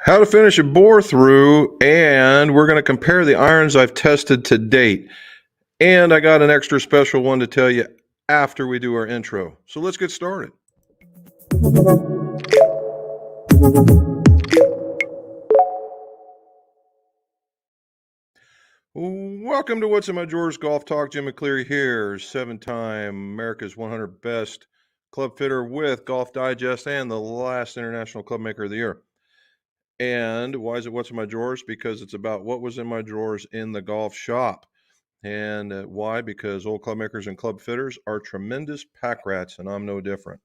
How to finish a bore through, and we're going to compare the irons I've tested to date. And I got an extra special one to tell you after we do our intro. So let's get started. Welcome to What's in My Drawers Golf Talk. Jim McCleary here, 7-time America's 100 Best Club Fitter with Golf Digest and the last International Club Maker of the Year. And why is it What's in My Drawers? Because it's about what was in my drawers in the golf shop. And why? Because old club makers and club fitters are tremendous pack rats, and I'm no different.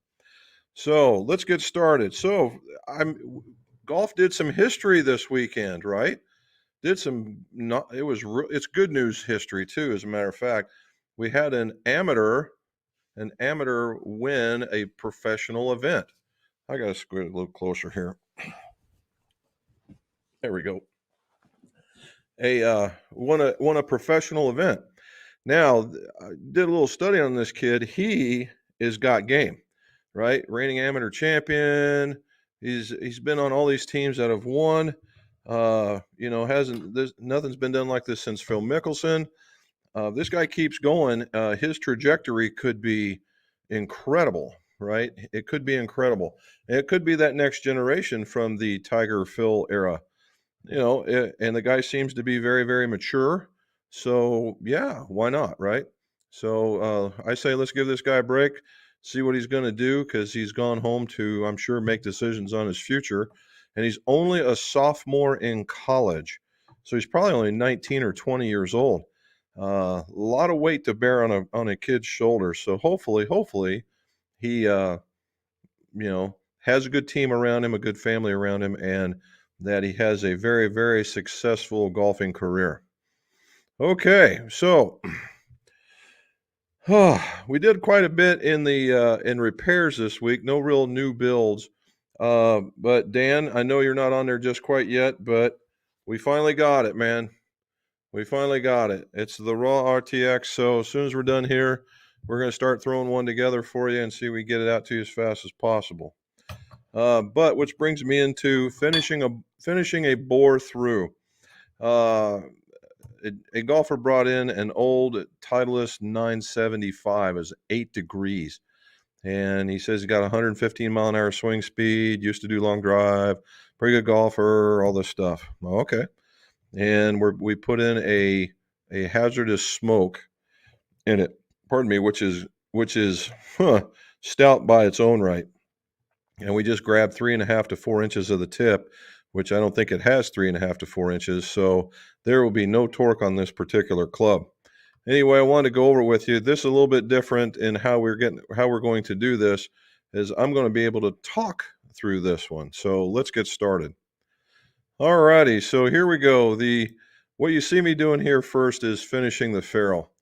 So let's get started. Golf did some history this weekend, right? It's good news history too. As a matter of fact, we had an amateur win a professional event. I got to squint a little closer here. There we go. Won a professional event. Now, I did a little study on this kid. He is got game, right? Reigning amateur champion. He's been on all these teams that have won. Nothing's been done like this since Phil Mickelson. This guy keeps going. His trajectory could be incredible, right? It could be incredible. And it could be that next generation from the Tiger Phil era. And the guy seems to be very, very mature. So, yeah, why not, right? So I say let's give this guy a break, see what he's going to do, because he's gone home to, I'm sure, make decisions on his future. And he's only a sophomore in college. So he's probably only 19 or 20 years old. A lot of weight to bear on a kid's shoulder. So hopefully he, has a good team around him, a good family around him, and that he has a very, very successful golfing career. Okay, so we did quite a bit in repairs this week. No real new builds, but Dan, I know you're not on there just quite yet, but we finally got it, man. We finally got it. It's the Raw RTX. So as soon as we're done here, we're going to start throwing one together for you and see if we get it out to you as fast as possible. But which brings me into finishing a bore through. A golfer brought in an old Titleist 975. It was 8 degrees. And he says he got 115 mile an hour swing speed, used to do long drive, pretty good golfer, all this stuff. Well, okay. And we put in a hazardous smoke in it, which is stout by its own right. And we just grabbed 3.5 to 4 inches of the tip, which I don't think it has 3.5 to 4 inches. So there will be no torque on this particular club. Anyway, I wanted to go over with you. This is a little bit different in how we're going to do this, is I'm going to be able to talk through this one. So let's get started. All righty. So here we go. What you see me doing here first is finishing the ferrule.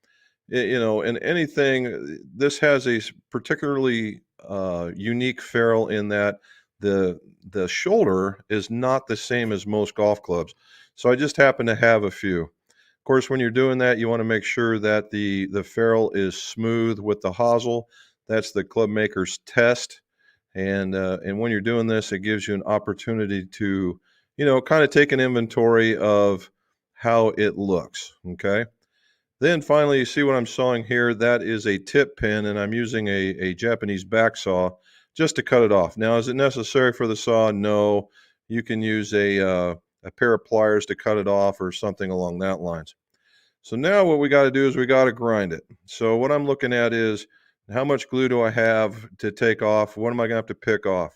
In anything, this has a particularly unique ferrule in that the shoulder is not the same as most golf clubs. So I just happen to have a few. Of course, when you're doing that, you want to make sure that the ferrule is smooth with the hosel. That's the club maker's test. And when you're doing this, it gives you an opportunity to, kind of take an inventory of how it looks. Okay. Then finally, you see what I'm sawing here. That is a tip pin, and I'm using a Japanese back saw just to cut it off. Now, is it necessary for the saw? No. You can use a pair of pliers to cut it off or something along that lines. So now what we got to do is we got to grind it. So what I'm looking at is how much glue do I have to take off? What am I going to have to pick off?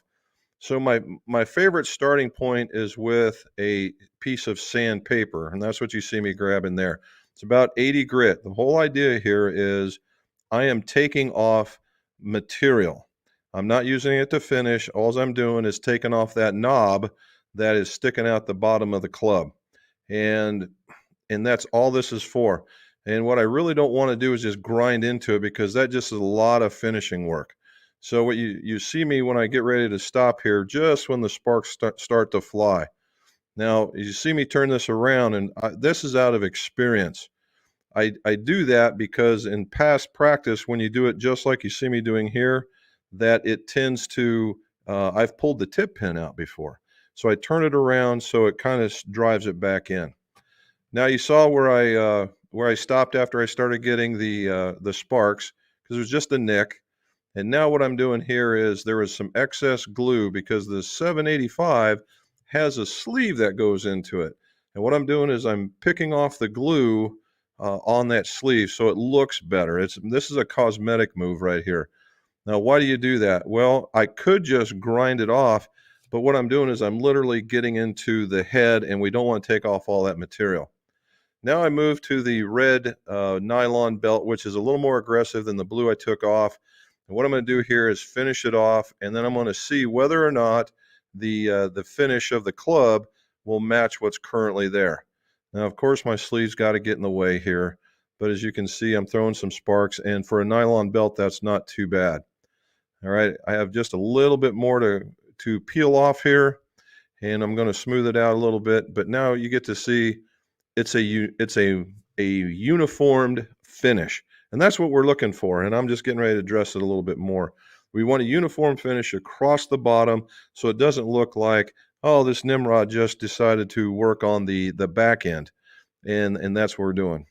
So my favorite starting point is with a piece of sandpaper, and that's what you see me grabbing there. It's about 80 grit. The whole idea here is I am taking off material. I'm not using it to finish. All I'm doing is taking off that knob that is sticking out the bottom of the club. And that's all this is for. And what I really don't want to do is just grind into it, because that just is a lot of finishing work. So what you see me when I get ready to stop here, just when the sparks start to fly. Now, you see me turn this around, and this is out of experience. I do that because in past practice, when you do it just like you see me doing here, that it tends to, I've pulled the tip pin out before. So I turn it around so it kind of drives it back in. Now you saw where I stopped after I started getting the sparks, because it was just a nick. And now what I'm doing here is there is some excess glue because the 785 has a sleeve that goes into it. And what I'm doing is I'm picking off the glue on that sleeve so it looks better. This is a cosmetic move right here. Now, why do you do that? Well, I could just grind it off, but what I'm doing is I'm literally getting into the head, and we don't want to take off all that material. Now I move to the red nylon belt, which is a little more aggressive than the blue I took off. And what I'm going to do here is finish it off, and then I'm going to see whether or not the finish of the club will match what's currently there. Now, of course, my sleeve's got to get in the way here, but as you can see, I'm throwing some sparks, and for a nylon belt, that's not too bad. All right, I have just a little bit more to peel off here, and I'm going to smooth it out a little bit, but now you get to see it's a uniformed finish, and that's what we're looking for. And I'm just getting ready to dress it a little bit more. We want a uniform finish across the bottom, so it doesn't look like, oh, this Nimrod just decided to work on the back end, and that's what we're doing.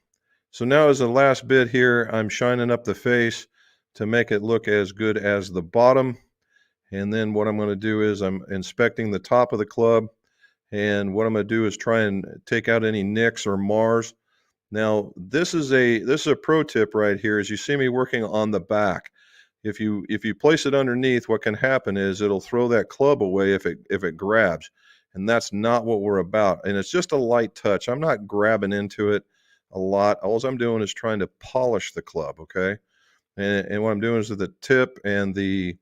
So now as the last bit here, I'm shining up the face to make it look as good as the bottom. And then what I'm going to do is I'm inspecting the top of the club. And what I'm going to do is try and take out any nicks or mars. Now, this is a pro tip right here. As you see me working on the back, if you place it underneath, what can happen is it'll throw that club away if it grabs, and that's not what we're about. And it's just a light touch. I'm not grabbing into it a lot. All I'm doing is trying to polish the club. Okay, and what I'm doing is with the tip and the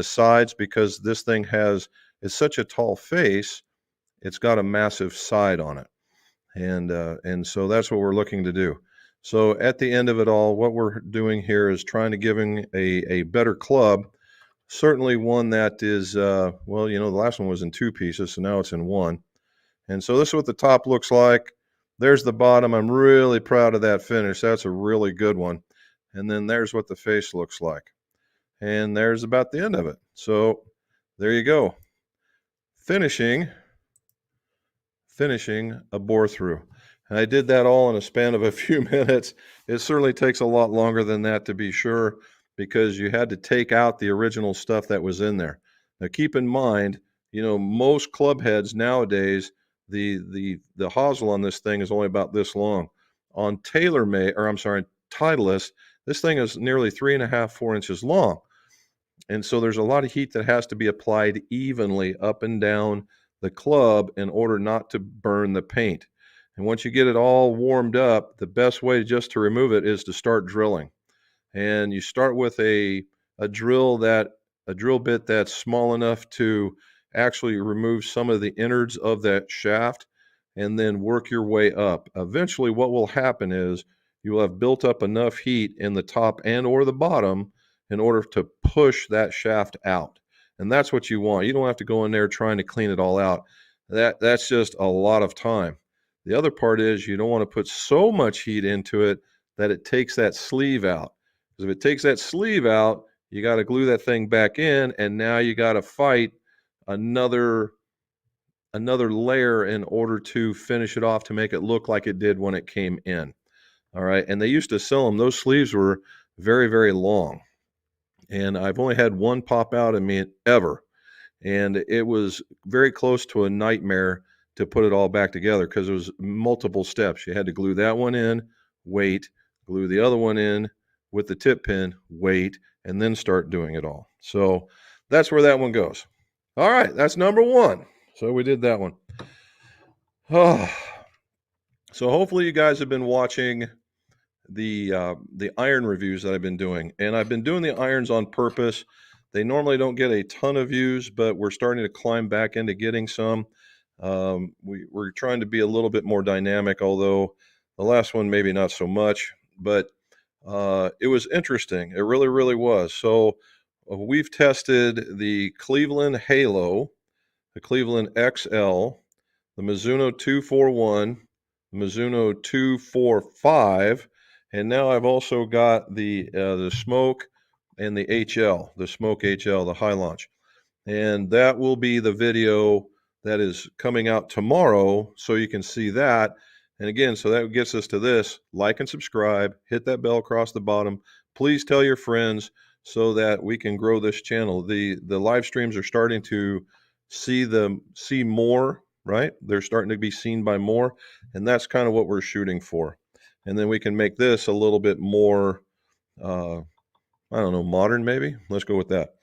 sides, because this thing is such a tall face. It's got a massive side on it, and so that's what we're looking to do. So at the end of it all, what we're doing here is trying to giving a better club, certainly one that is well, the last one was in two pieces, so now it's in one. And so this is what the top looks like. There's the bottom. I'm really proud of that finish. That's a really good one. And then there's what the face looks like, and there's about the end of it. So there you go, finishing a bore through. And I did that all in a span of a few minutes. It certainly takes a lot longer than that, to be sure, because you had to take out the original stuff that was in there. Now keep in mind, most club heads nowadays, the hosel on this thing is only about this long. On Titleist, this thing is nearly 3.5, 4 inches long. And so there's a lot of heat that has to be applied evenly up and down the club in order not to burn the paint. And once you get it all warmed up, the best way just to remove it is to start drilling. And you start with a drill bit that's small enough to actually remove some of the innards of that shaft, and then work your way up. Eventually what will happen is you will have built up enough heat in the top and or the bottom in order to push that shaft out. And that's what you want. You don't have to go in there trying to clean it all out. That's just a lot of time. The other part is you don't want to put so much heat into it that it takes that sleeve out. Because if it takes that sleeve out, you got to glue that thing back in, and now you got to fight another layer in order to finish it off to make it look like it did when it came in. All right. And they used to sell them. Those sleeves were very, very long. And I've only had one pop out in me ever. And it was very close to a nightmare to put it all back together, because it was multiple steps. You had to glue that one in, wait, glue the other one in with the tip pin, wait, and then start doing it all. So that's where that one goes. All right, that's number one. So we did that one. Oh. So hopefully you guys have been watching the iron reviews that I've been doing, and I've been doing the irons on purpose. They normally don't get a ton of views, but we're starting to climb back into getting some. We're trying to be a little bit more dynamic, although the last one maybe not so much, but it was interesting. It really, really was. So we've tested the Cleveland Halo, the Cleveland XL, the Mizuno 241, Mizuno 245, and now I've also got the Smoke and the HL, the Smoke HL, the high launch. And that will be the video that is coming out tomorrow, so you can see that. And again, so that gets us to this: like and subscribe, hit that bell across the bottom. Please tell your friends so that we can grow this channel. The live streams are starting to see more, right? They're starting to be seen by more, and that's kind of what we're shooting for. And then we can make this a little bit more, I don't know, modern maybe. Let's go with that.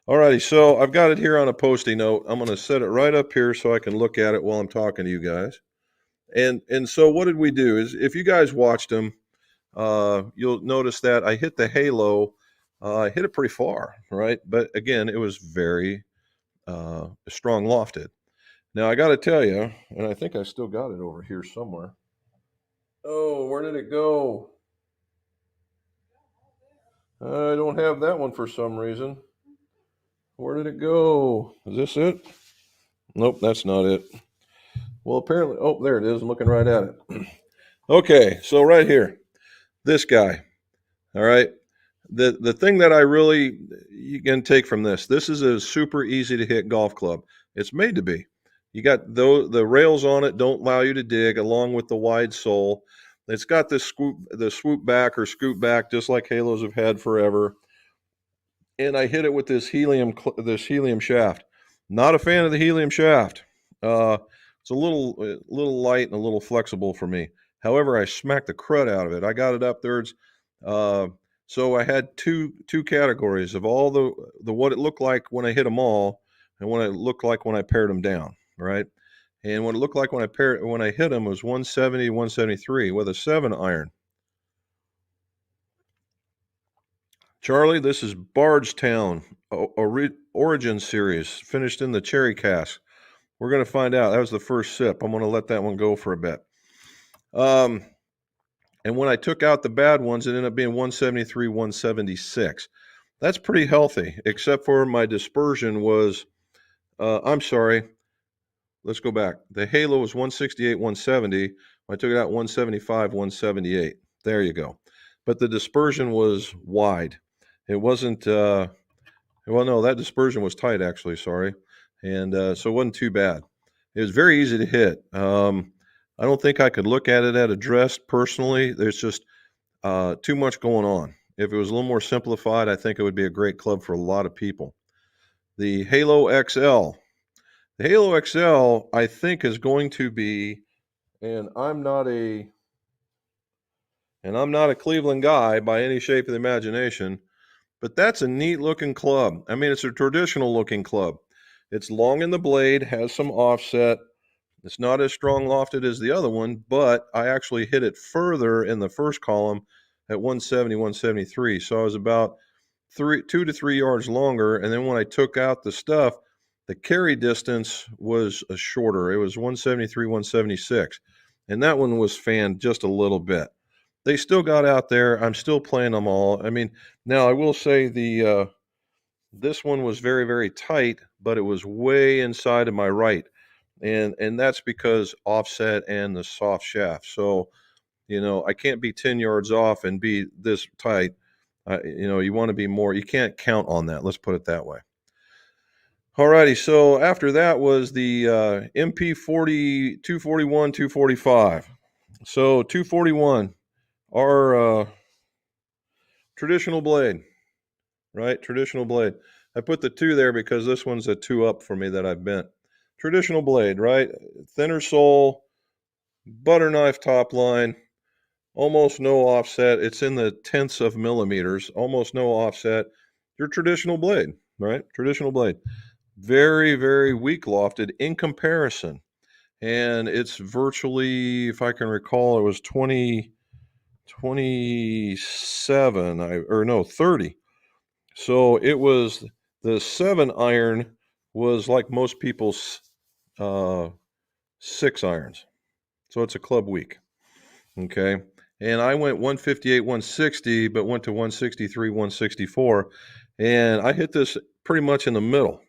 Alrighty, so I've got it here on a Post-it note. I'm going to set it right up here so I can look at it while I'm talking to you guys. And so what did we do is, if you guys watched them, you'll notice that I hit the halo. I hit it pretty far, right? But again, it was very strong lofted. Now I got to tell you, and I think I still got it over here somewhere. Oh, where did it go? I don't have that one for some reason. Where did it go? Is this it? Nope, that's not it. Well, apparently, oh, there it is. I'm looking right at it. Okay, so right here, this guy. All right. The thing that I really, you can take from this is a super easy to hit golf club. It's made to be. You got the rails on it don't allow you to dig, along with the wide sole. It's got this swoop back or scoop back, just like Halos have had forever. And I hit it with this helium shaft. Not a fan of the helium shaft. It's a little light and a little flexible for me. However, I smacked the crud out of it. I got it up there. So I had two categories of all the what it looked like when I hit them all, and what it looked like when I pared them down, right? And what it looked like when I hit them was 170, 173 with a 7-iron. Charlie, this is Bardstown Origin Series, finished in the cherry cask. We're going to find out. That was the first sip. I'm going to let that one go for a bit. And when I took out the bad ones, it ended up being 173, 176. That's pretty healthy, except for my dispersion was, I'm sorry, let's go back. The halo was 168, 170. I took it out 175, 178. There you go. But the dispersion was wide. It wasn't, well, no, that dispersion was tight, actually, sorry. And so it wasn't too bad. It was very easy to hit. I don't think I could look at it at address personally. There's just too much going on. If it was a little more simplified, I think it would be a great club for a lot of people. The Halo XL. The Halo XL, I think, is going to be, and I'm not a Cleveland guy by any shape of the imagination, but that's a neat looking club. I mean, it's a traditional looking club. It's long in the blade, has some offset. It's not as strong lofted as the other one, but I actually hit it further in the first column at 170, 173. So I was about 2 to 3 yards longer. And then when I took out the stuff, the carry distance was shorter. It was 173, 176. And that one was fanned just a little bit. They still got out there. I'm still playing them all. I mean, now I will say this one was very, very tight, but it was way inside of my right. And that's because offset and the soft shaft. So, I can't be 10 yards off and be this tight. You want to be more, you can't count on that. Let's put it that way. Alrighty. So after that was the MP40, 241, 245. So 241, our traditional blade, right? Traditional blade. I put the 2 there because this one's a 2 up for me that I've bent. Traditional blade, right? Thinner sole, butter knife top line, almost no offset. It's in the tenths of millimeters, almost no offset. Your traditional blade, right? Traditional blade. Very, very weak lofted in comparison. And it's virtually, if I can recall, it was 27, 30. So it was the 7-iron was like most people's 6 irons. So it's a club weak. Okay. And I went 158, 160, but went to 163, 164. And I hit this pretty much in the middle.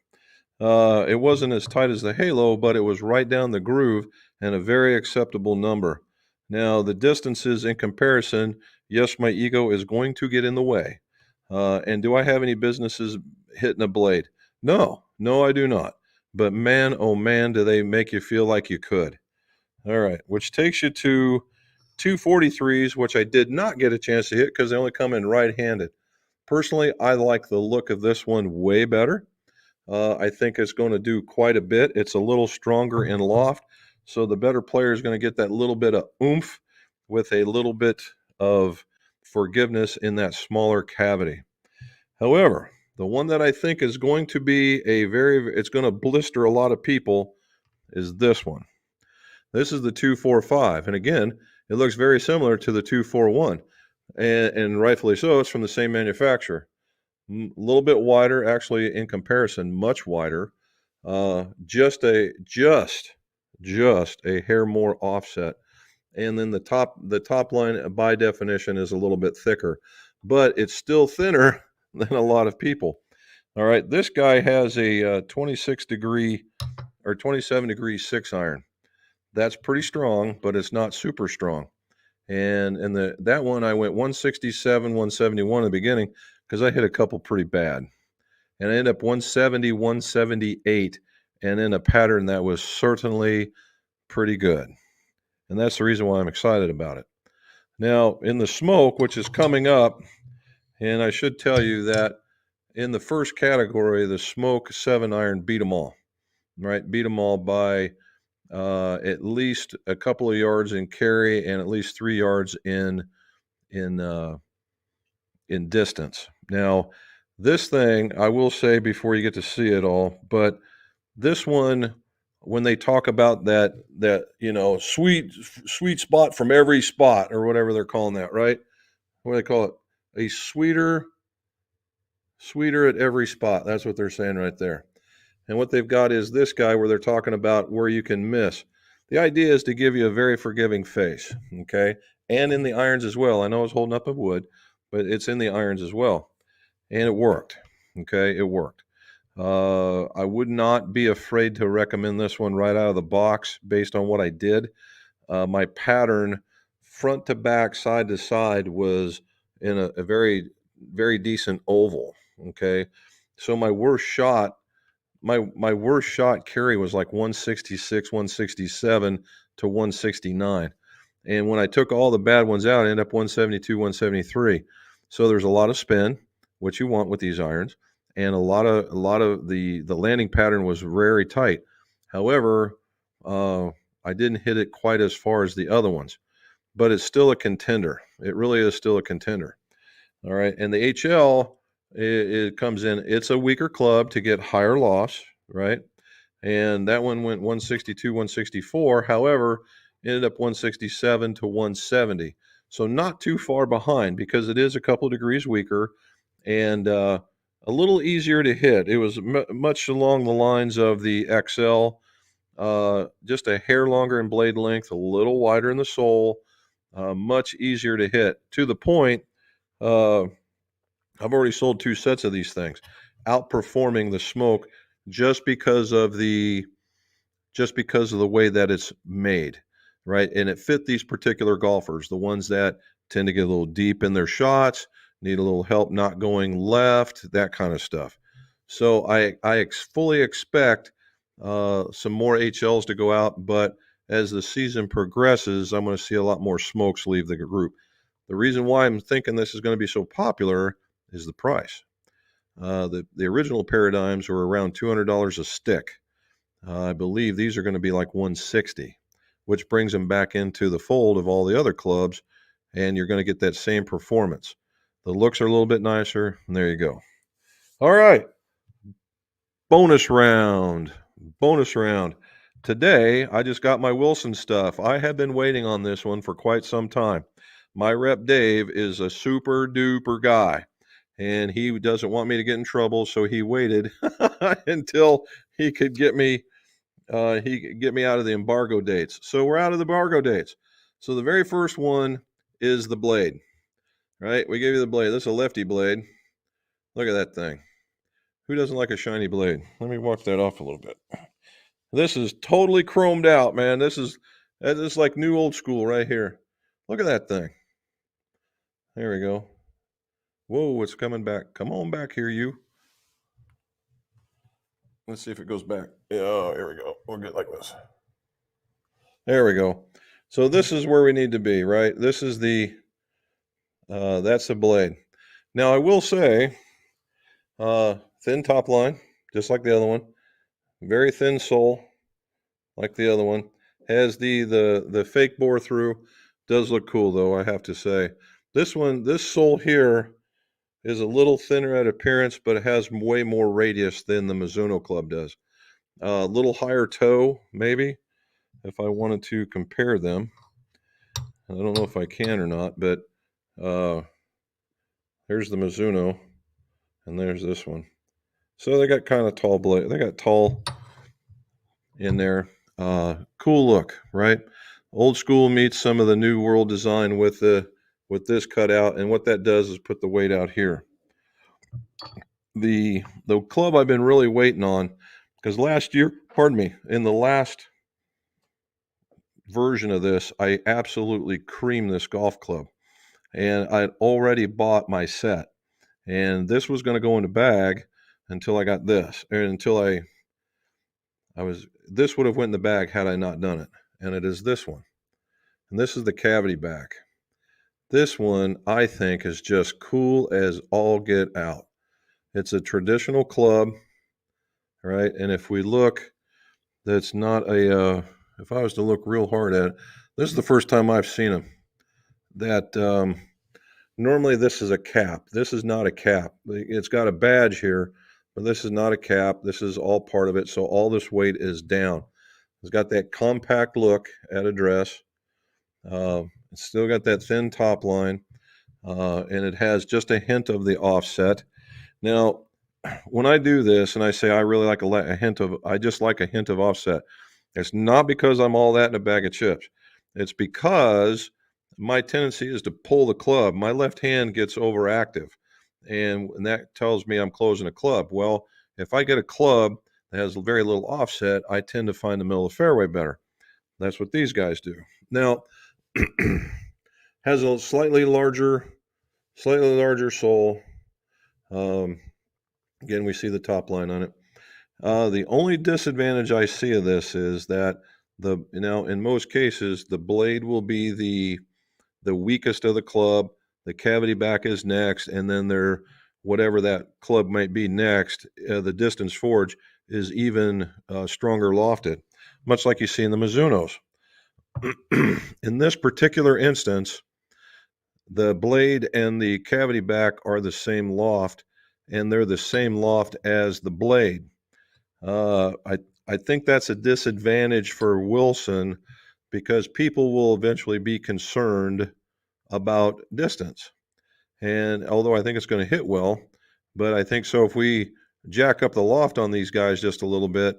It wasn't as tight as the Halo, but it was right down the groove and a very acceptable number. Now, the distances in comparison, yes, my ego is going to get in the way. And do I have any businesses hitting a blade? No, I do not. but man, oh man, do they make you feel like you could. All right, which takes you to 243s, which I did not get a chance to hit because they only come in right-handed. Personally, I like the look of this one way better. I think it's going to do quite a bit. It's a little stronger in loft, so the better player is going to get that little bit of oomph with a little bit of forgiveness in that smaller cavity. However, the one that I think is going to be it's going to blister a lot of people is this one. This is the 245, and again, it looks very similar to the 241, and rightfully so. It's from the same manufacturer. A little bit wider, actually, in comparison, much wider. Just a hair more offset, and then the top line by definition is a little bit thicker, but it's still thinner than a lot of people. All right, this guy has a 26 degree or 27 degree 6-iron. That's pretty strong, but it's not super strong. And that one I went 167, 171 in the beginning because I hit a couple pretty bad. And I ended up 170, 178, and in a pattern that was certainly pretty good. And that's the reason why I'm excited about it. Now, in the smoke, which is coming up, and I should tell you that in the first category, the smoke 7-iron beat them all, right? Beat them all by at least a couple of yards in carry and at least 3 yards in uh, in distance. Now, this thing I will say before you get to see it all, but this one, when they talk about that sweet spot from every spot or whatever they're calling that, right? What do they call it? A sweeter at every spot. That's what they're saying right there. And what they've got is this guy where they're talking about where you can miss. The idea is to give you a very forgiving face, okay? And in the irons as well. I know it's holding up a wood, but it's in the irons as well. And it worked, okay? It worked. I would not be afraid to recommend this one right out of the box based on what I did. My pattern, front to back, side to side, was in a very, very decent oval, okay? So my worst shot carry was like 166, 167 to 169. And when I took all the bad ones out, I ended up 172, 173. So there's a lot of spin, which you want with these irons, and a lot of the landing pattern was very tight. However, I didn't hit it quite as far as the other ones, but it's still a contender. It really is still a contender. All right, and the HL it comes in. It's a weaker club to get higher loss, right? And that one went 162, 164. However, ended up 167 to 170. So not too far behind because it is a couple of degrees weaker and a little easier to hit. It was much along the lines of the XL, just a hair longer in blade length, a little wider in the sole, much easier to hit. To the point, uh, I've already sold 2 sets of these things, outperforming the smoke just because of the way that it's made, right? And it fit these particular golfers, the ones that tend to get a little deep in their shots, need a little help not going left, that kind of stuff. So I fully expect some more HLs to go out, but as the season progresses, I'm going to see a lot more smokes leave the group. The reason why I'm thinking this is going to be so popular is the price. The original paradigms were around $200 a stick. I believe these are going to be like 160, which brings them back into the fold of all the other clubs, and you're going to get that same performance. The looks are a little bit nicer, and there you go. All right, bonus round. Bonus round. Today, I just got my Wilson stuff. I have been waiting on this one for quite some time. My rep Dave is a super duper guy, and he doesn't want me to get in trouble, so he waited until he could get me out of the embargo dates. So we're out of the embargo dates. So the very first one is the blade, right? We gave you the blade. This is a lefty blade. Look at that thing. Who doesn't like a shiny blade? Let me walk that off a little bit. This is totally chromed out, man. This is like new old school right here. Look at that thing. There we go. Whoa, it's coming back. Come on back here, you. Let's see if it goes back. Oh, here we go. We'll get like this. There we go. So this is where we need to be, right? This is that's the blade. Now I will say, thin top line, just like the other one. Very thin sole, like the other one. Has the fake bore through. Does look cool though, I have to say. This sole here is a little thinner at appearance, but it has way more radius than the Mizuno Club does. A little higher toe, maybe, if I wanted to compare them. I don't know if I can or not, but there's the Mizuno, and there's this one. So they got kind of tall blade. They got tall in there. Cool look, right? Old school meets some of the new world design with this cutout, and what that does is put the weight out here. The club I've been really waiting on, because last year, in the last version of this, I absolutely creamed this golf club, and I'd already bought my set, and this was going to go in the bag until I got this, or until this would have went in the bag had I not done it, and it is this one, and this is the cavity back. This one I think is just cool as all get out. It's a traditional club, right? And if we look, that's not a. If I was to look real hard at it, this is the first time I've seen them. That normally this is a cap. This is not a cap. It's got a badge here, but this is not a cap. This is all part of it. So all this weight is down. It's got that compact look at address. It's still got that thin top line, and it has just a hint of the offset. Now, when I do this and I say I really like I just like a hint of offset, it's not because I'm all that in a bag of chips. It's because my tendency is to pull the club. My left hand gets overactive, and that tells me I'm closing a club. Well, if I get a club that has very little offset, I tend to find the middle of the fairway better. That's what these guys do. Now, has a slightly larger sole. Again, we see the top line on it. The only disadvantage I see of this is that in most cases, the blade will be the weakest of the club. The cavity back is next, and then whatever that club might be next, the distance forge is even stronger lofted, much like you see in the Mizunos. In this particular instance, the blade and the cavity back are the same loft, and they're the same loft as the blade. I think that's a disadvantage for Wilson because people will eventually be concerned about distance. And although I think it's going to hit well, but I think so if we jack up the loft on these guys just a little bit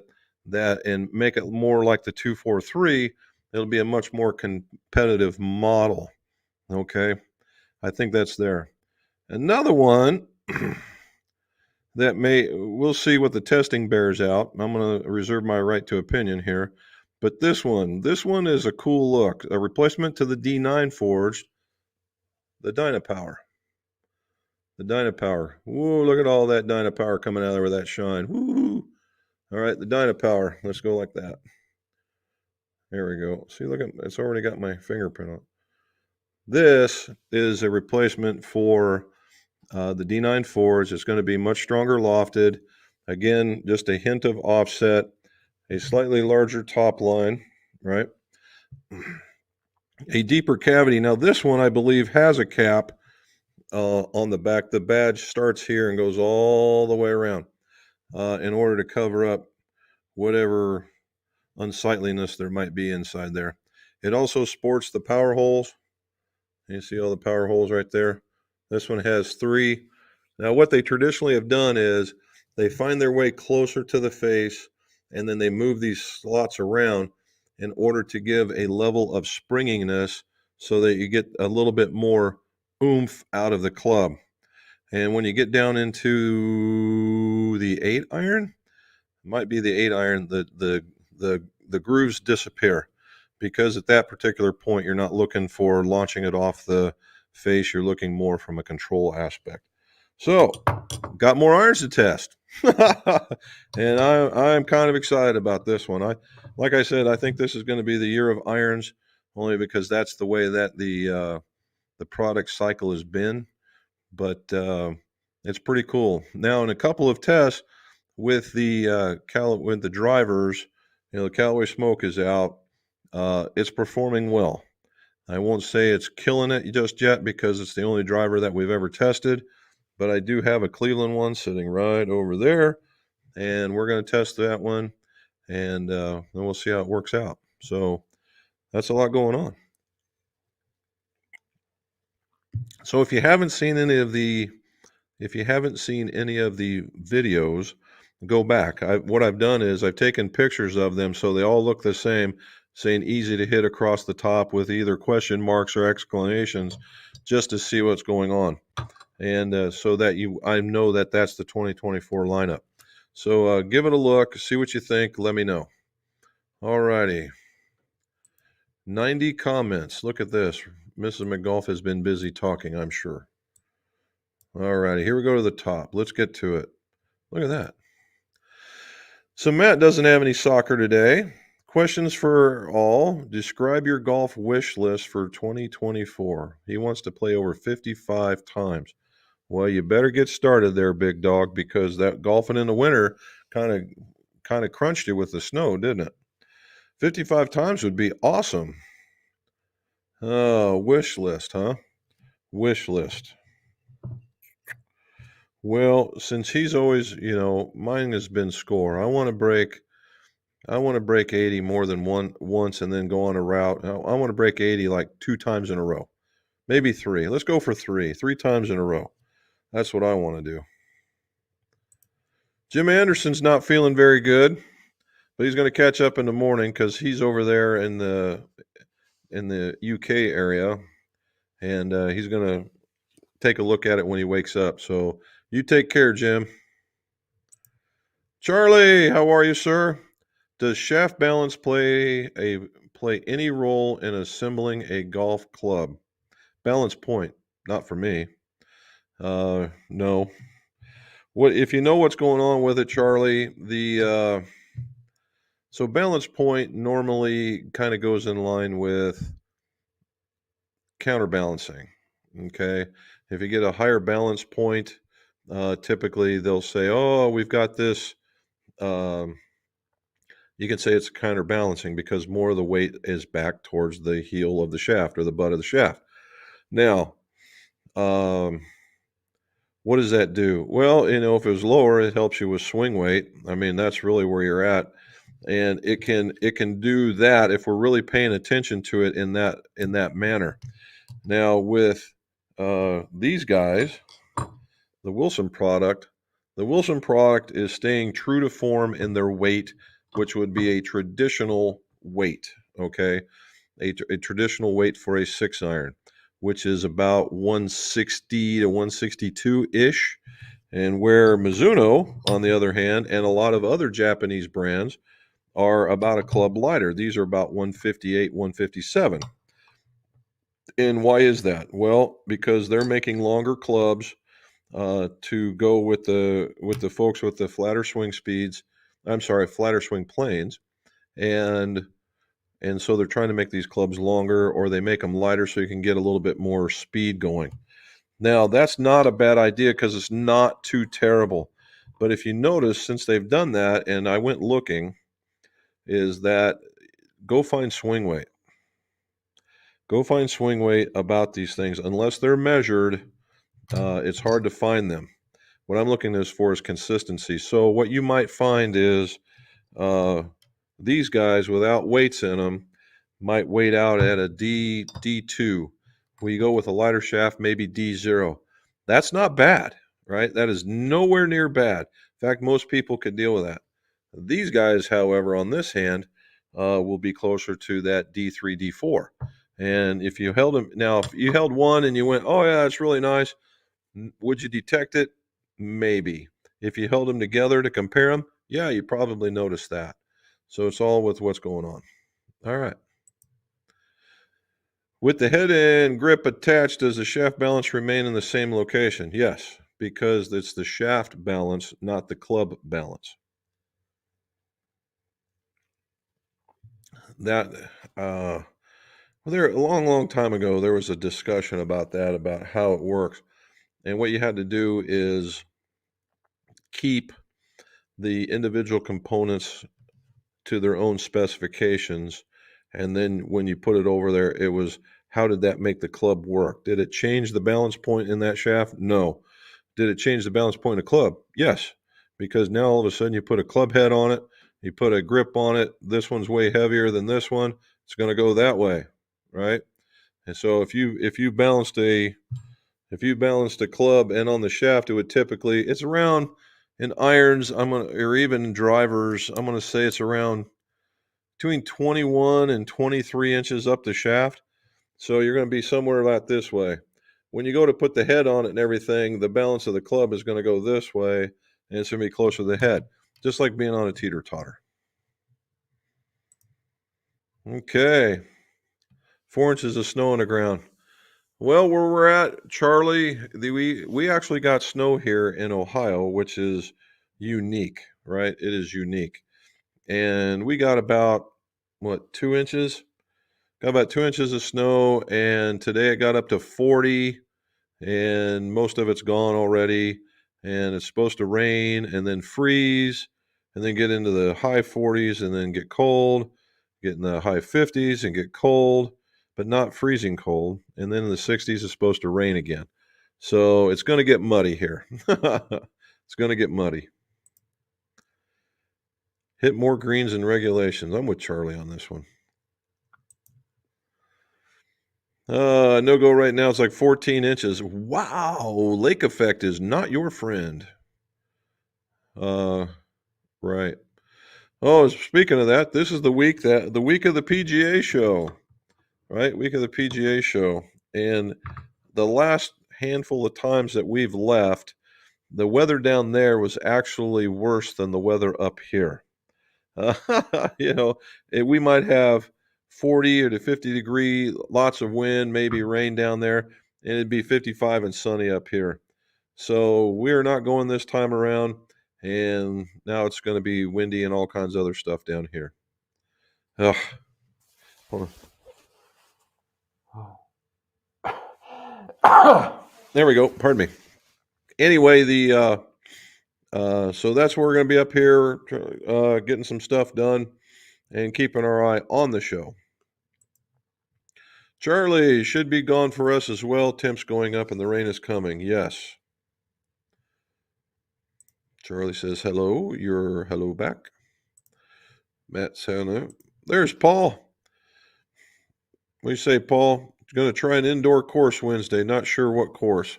and make it more like the 243, it'll be a much more competitive model. Okay. I think that's there. Another one that we'll see what the testing bears out. I'm going to reserve my right to opinion here. But this one is a cool look. A replacement to the D9 forged, the Dynapower. The Dynapower. Whoa, look at all that Dynapower coming out of there with that shine. Woo! All right, the Dynapower. Let's go like that. There we go. See, look, it's already got my fingerprint on it. This is a replacement for the D9 forge. It's going to be much stronger lofted. Again, just a hint of offset, a slightly larger top line, right? A deeper cavity. Now, this one, I believe, has a cap on the back. The badge starts here and goes all the way around in order to cover up whatever unsightliness there might be inside there. It also sports the power holes. You see all the power holes right there. This one has 3. Now, what they traditionally have done is they find their way closer to the face, and then they move these slots around in order to give a level of springiness so that you get a little bit more oomph out of the club. And when you get down into the 8 iron, it might be the 8 iron, the grooves disappear, because at that particular point, you're not looking for launching it off the face. You're looking more from a control aspect. So, got more irons to test. And I'm kind of excited about this one. Like I said, I think this is going to be the year of irons, only because that's the way that the product cycle has been. But it's pretty cool. Now, in a couple of tests with with the drivers, the Callaway Smoke is out. It's performing well. I won't say it's killing it just yet because it's the only driver that we've ever tested, but I do have a Cleveland one sitting right over there, and we're going to test that one, and then we'll see how it works out. So that's a lot going on. So if you haven't seen any of the videos, go back. What I've done is I've taken pictures of them so they all look the same, saying easy to hit across the top with either question marks or exclamations, just to see what's going on, and so that I know that that's the 2024 lineup. So give it a look, see what you think, let me know. All righty. 90 comments. Look at this. Mrs. McGolf has been busy talking, I'm sure. All righty, here we go to the top. Let's get to it. Look at that. So Matt doesn't have any soccer today. Questions for all. Describe your golf wish list for 2024. He wants to play over 55 times. Well, you better get started there, big dog, because that golfing in the winter kind of crunched you with the snow, didn't it? 55 times would be awesome. Oh, wish list, huh? Wish list. Well, since he's always, mine has been score. I want to break 80 more than once and then go on a route. I want to break 80 like 2 times in a row. Maybe 3. Let's go for 3. 3 times in a row. That's what I want to do. Jim Anderson's not feeling very good, but he's going to catch up in the morning because he's over there in the UK area, and he's going to take a look at it when he wakes up. So you take care, Jim. Charlie, how are you, sir? Does shaft balance play any role in assembling a golf club? Balance point, not for me. No. What if you know what's going on with it, Charlie? So balance point normally kind of goes in line with counterbalancing. Okay, if you get a higher balance point, typically they'll say, "Oh, we've got this." Um, you can say it's counterbalancing because more of the weight is back towards the heel of the shaft or the butt of the shaft. Now, what does that do? Well, if it was lower, it helps you with swing weight. I mean, that's really where you're at, and it can do that if we're really paying attention to it in that manner. Now, with these guys, the Wilson product is staying true to form in their weight, which would be a traditional weight. Okay, a traditional weight for a 6-iron, which is about 160 to 162 ish. And where Mizuno, on the other hand, and a lot of other Japanese brands are about a club lighter. These are about 158, 157. And why is that? Well, because they're making longer clubs to go with the folks with the flatter swing speeds. I'm sorry, flatter swing planes, and so they're trying to make these clubs longer, or they make them lighter so you can get a little bit more speed going. Now, that's not a bad idea because it's not too terrible. But if you notice, since they've done that, and I went looking, is that go find swing weight. Go find swing weight about these things. Unless they're measured, it's hard to find them. What I'm looking for is consistency. So what you might find is these guys without weights in them might weight out at a D2. When you go with a lighter shaft, maybe D0. That's not bad, right? That is nowhere near bad. In fact, most people could deal with that. These guys, however, on this hand, will be closer to that D3, D4. And if you held them, now if you held one and you went, oh yeah, that's really nice, would you detect it? Maybe. If you held them together to compare them, yeah, you probably notice that. So it's all with what's going on. All right. With the head and grip attached, does the shaft balance remain in the same location? Yes, because it's the shaft balance, not the club balance. That well, there a long, long time ago, there was a discussion about that, about how it works. And what you had to do is keep the individual components to their own specifications. And then when you put it over there, it was how did that make the club work? Did it change the balance point in that shaft? No. Did it change the balance point of the club? Yes. Because now all of a sudden you put a club head on it, you put a grip on it. This one's way heavier than this one. It's going to go that way, right? And so if you balanced a club and on the shaft, it would typically, it's around in irons, or even in drivers, I'm gonna say it's around between 21 and 23 inches up the shaft. So you're gonna be somewhere about this way. When you go to put the head on it and everything, the balance of the club is gonna go this way, and it's gonna be closer to the head, just like being on a teeter-totter. Okay, 4 inches of snow on the ground. Well, where we're at, Charlie, we actually got snow here in Ohio, which is unique, right? It is unique. And we got about, what, 2 inches? Got about 2 inches of snow, and today it got up to 40, and most of it's gone already. And it's supposed to rain and then freeze, and then get into the high 40s and then get cold, get in the high 50s and get cold, but not freezing cold. And then in the 60s, it's supposed to rain again. So it's going to get muddy here. It's going to get muddy. Hit more greens and regulations. I'm with Charlie on this one. No go right now. It's like 14 inches. Wow. Lake effect is not your friend. Right. Oh, speaking of that, this is the week of the PGA show, right? Week of the PGA show. And the last handful of times that we've left, the weather down there was actually worse than the weather up here. You know, we might have 40 or to 50 degree, lots of wind, maybe rain down there, and it'd be 55 and sunny up here. So we're not going this time around, and now it's going to be windy and all kinds of other stuff down here. Ugh. Hold on. There we go. Pardon me. Anyway, so that's where we're going to be up here, getting some stuff done and keeping our eye on the show. Charlie should be gone for us as well. Temps going up and the rain is coming. Yes. Charlie says hello. You're hello back. Matt said hello. There's Paul. What do you say, Paul? Going to try an indoor course Wednesday. Not sure what course.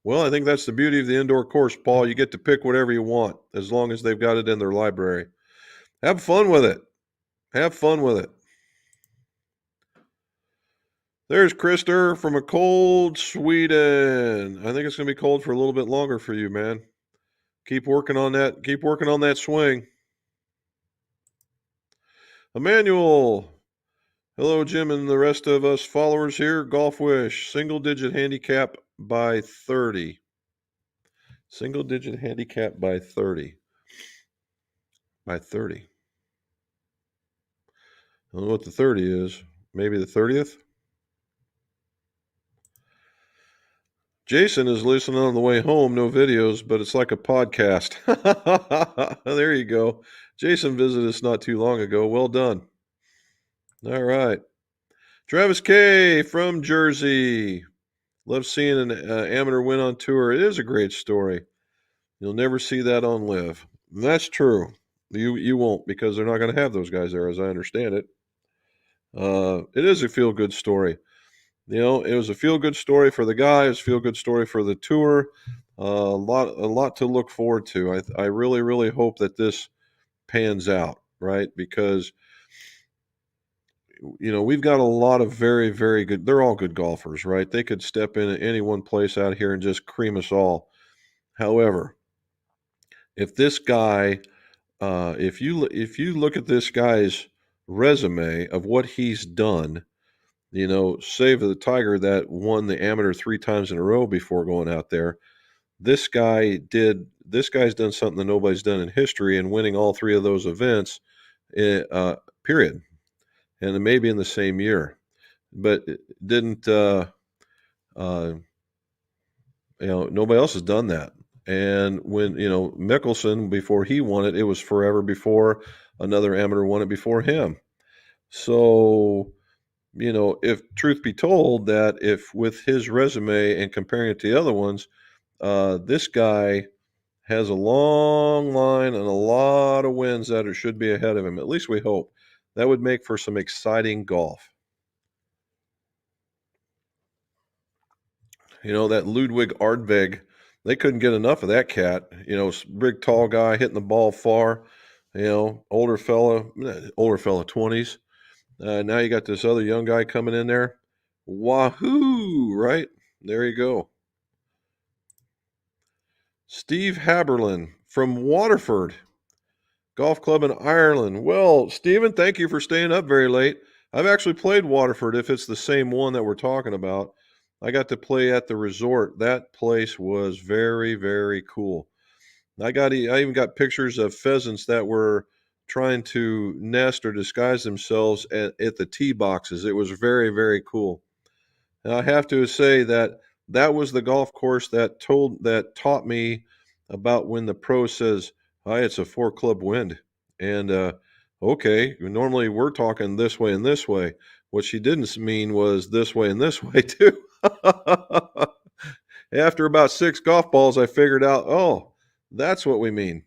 Well, I think that's the beauty of the indoor course, Paul. You get to pick whatever you want as long as they've got it in their library. Have fun with it. Have fun with it. There's Krister from a cold Sweden. I think it's going to be cold for a little bit longer for you, man. Keep working on that. Keep working on that swing. Emmanuel. Hello, Jim, and the rest of us followers here. Golf Wish. Single-digit handicap by 30. Single-digit handicap by 30. By 30. I don't know what the 30 is. Maybe the 30th? Jason is listening on the way home. No videos, but it's like a podcast. There you go. Jason visited us not too long ago. Well done. All right. Travis K. from Jersey. Love seeing an amateur win on tour. It is a great story. You'll never see that on live. And that's true. You won't, because they're not going to have those guys there, as I understand it. It is a feel-good story. You know, it was a feel-good story for the guy. It was a feel-good story for the tour. A lot to look forward to. I really, really hope that this pans out, right? Because, you know, we've got a lot of very, very good. They're all good golfers, right? They could step in at any one place out here and just cream us all. However, if this guy, if you look at this guy's resume of what he's done. Save the Tiger that won the amateur 3 times in a row before going out there. this guy's done something that nobody's done in history in winning all three of those events, period. And it may be in the same year, but it didn't, nobody else has done that. And when, Mickelson, before he won it, it was forever before another amateur won it before him. So, if truth be told, that if with his resume and comparing it to the other ones, this guy has a long line and a lot of wins that should be ahead of him. At least we hope. That would make for some exciting golf. That Ludwig Ardbeg, they couldn't get enough of that cat. Big, tall guy hitting the ball far. Older fella, 20s. Now you got this other young guy coming in there. Wahoo! Right there you go. Steve Haberlin from Waterford Golf Club in Ireland. Well, Stephen, thank you for staying up very late. I've actually played Waterford, if it's the same one that we're talking about. I got to play at the resort. That place was very, very cool. I even got pictures of pheasants that were trying to nest or disguise themselves at the tee boxes. It was very, very cool. And I have to say that was the golf course that taught me about when the pro says, "Hi, it's a 4-club wind," and okay, normally we're talking this way and this way. What she didn't mean was this way and this way too. After about 6 golf balls, I figured out, oh, that's what we mean.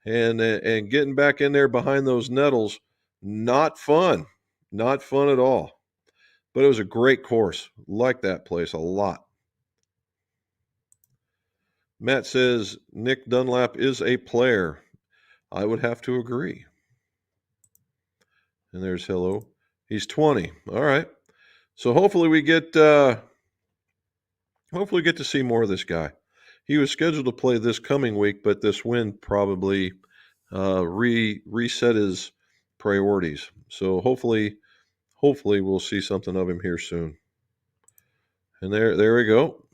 And getting back in there behind those nettles, not fun at all. But it was a great course. Like that place a lot. Matt says Nick Dunlap is a player. I would have to agree. And there's hello. He's 20. All right. So hopefully we get to see more of this guy. He was scheduled to play this coming week, but this win probably reset his priorities. So hopefully we'll see something of him here soon. And there we go.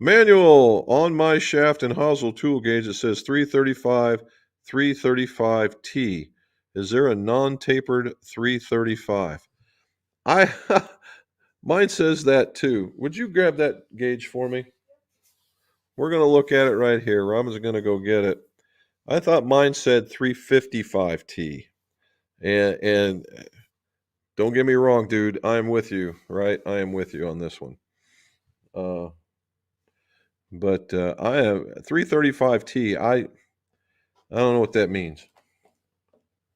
Manual on my shaft and hosel tool gauge. It says 335, 335T. Is there a non-tapered 335? Mine says that too. Would you grab that gauge for me? We're going to look at it right here. Robin's going to go get it. I thought mine said 355T. And don't get me wrong, dude. I'm with you, right? I am with you on this one. But I have 335T. I don't know what that means.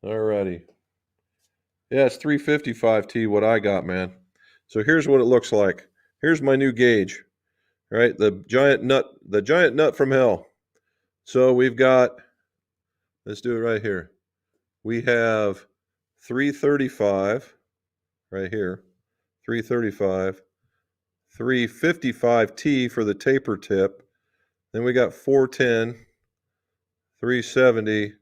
Alrighty. Yeah, it's 355T what I got, man. So here's what it looks like. Here's my new gauge. Right? The giant nut from hell. So we've got, let's do it right here. We have 335 right here. 335. 355T for the taper tip. Then we got 410, 370,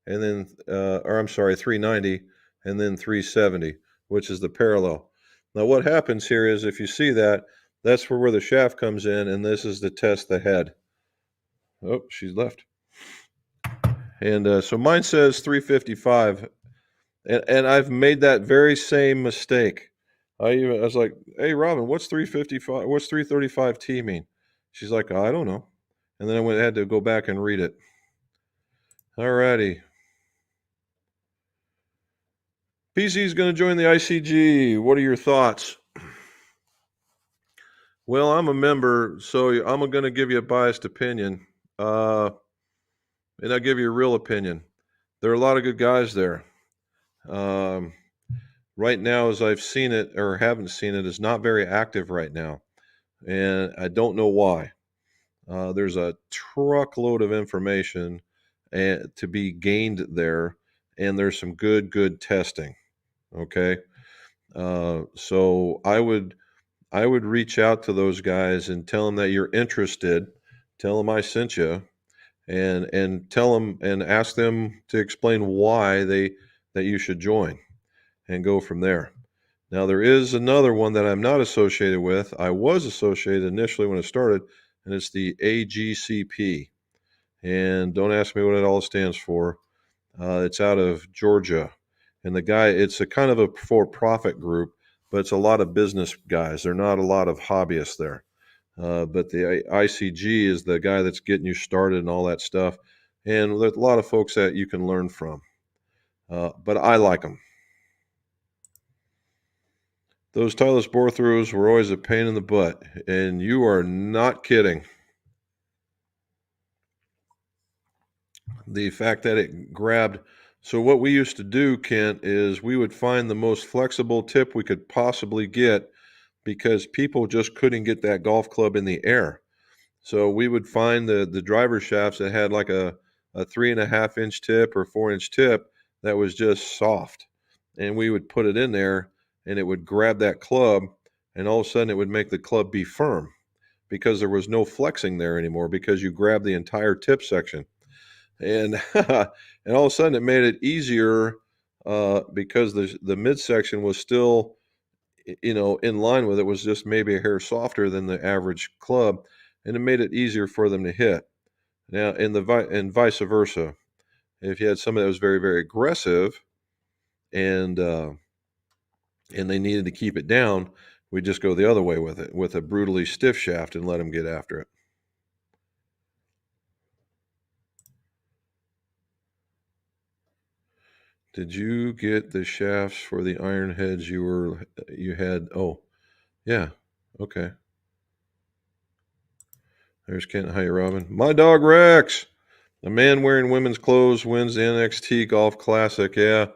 and then, 390, and then 370, which is the parallel. Now, what happens here is if you see that, that's where the shaft comes in, and this is to test the head. Oh, she's left. And so mine says 355, and I've made that very same mistake. I was like, "Hey, Robin, what's 355? What's 335T mean?" She's like, "I don't know." And then I had to go back and read it. All righty. PC is going to join the ICG. What are your thoughts? Well, I'm a member, so I'm going to give you a biased opinion. And I'll give you a real opinion. There are a lot of good guys there. Right now, as I've seen it or haven't seen it, is not very active right now. And I don't know why. There's a truckload of information to be gained there, and there's some good testing. Okay. So I would reach out to those guys and tell them that you're interested. Tell them I sent you, and tell them and ask them to explain why that you should join, and go from there. Now there is another one that I'm not associated with. I was associated initially when it started. and it's the AGCP. And don't ask me what it all stands for. It's out of Georgia. And it's a kind of a for-profit group, but it's a lot of business guys. There are not a lot of hobbyists there. But the ICG is the guy that's getting you started and all that stuff. And there's a lot of folks that you can learn from. But I like them. Those titleist bore-throughs were always a pain in the butt, and you are not kidding. The fact that it grabbed. So what we used to do, Kent, is we would find the most flexible tip we could possibly get because people just couldn't get that golf club in the air. So we would find the driver shafts that had like a 3.5 inch tip or 4 inch tip that was just soft. And we would put it in there and it would grab that club, and all of a sudden it would make the club be firm because there was no flexing there anymore because you grabbed the entire tip section. And and all of a sudden it made it easier because the midsection was still, in line with it, was just maybe a hair softer than the average club, and it made it easier for them to hit. Now, and vice versa, if you had somebody that was very, very aggressive and they needed to keep it down, we'd just go the other way with it, with a brutally stiff shaft, and let them get after it. Did you get the shafts for the iron heads you had? Oh, yeah. Okay. There's Kent. Hi, Robin. My dog Rex. A man wearing women's clothes wins the NXT Golf Classic. Yeah.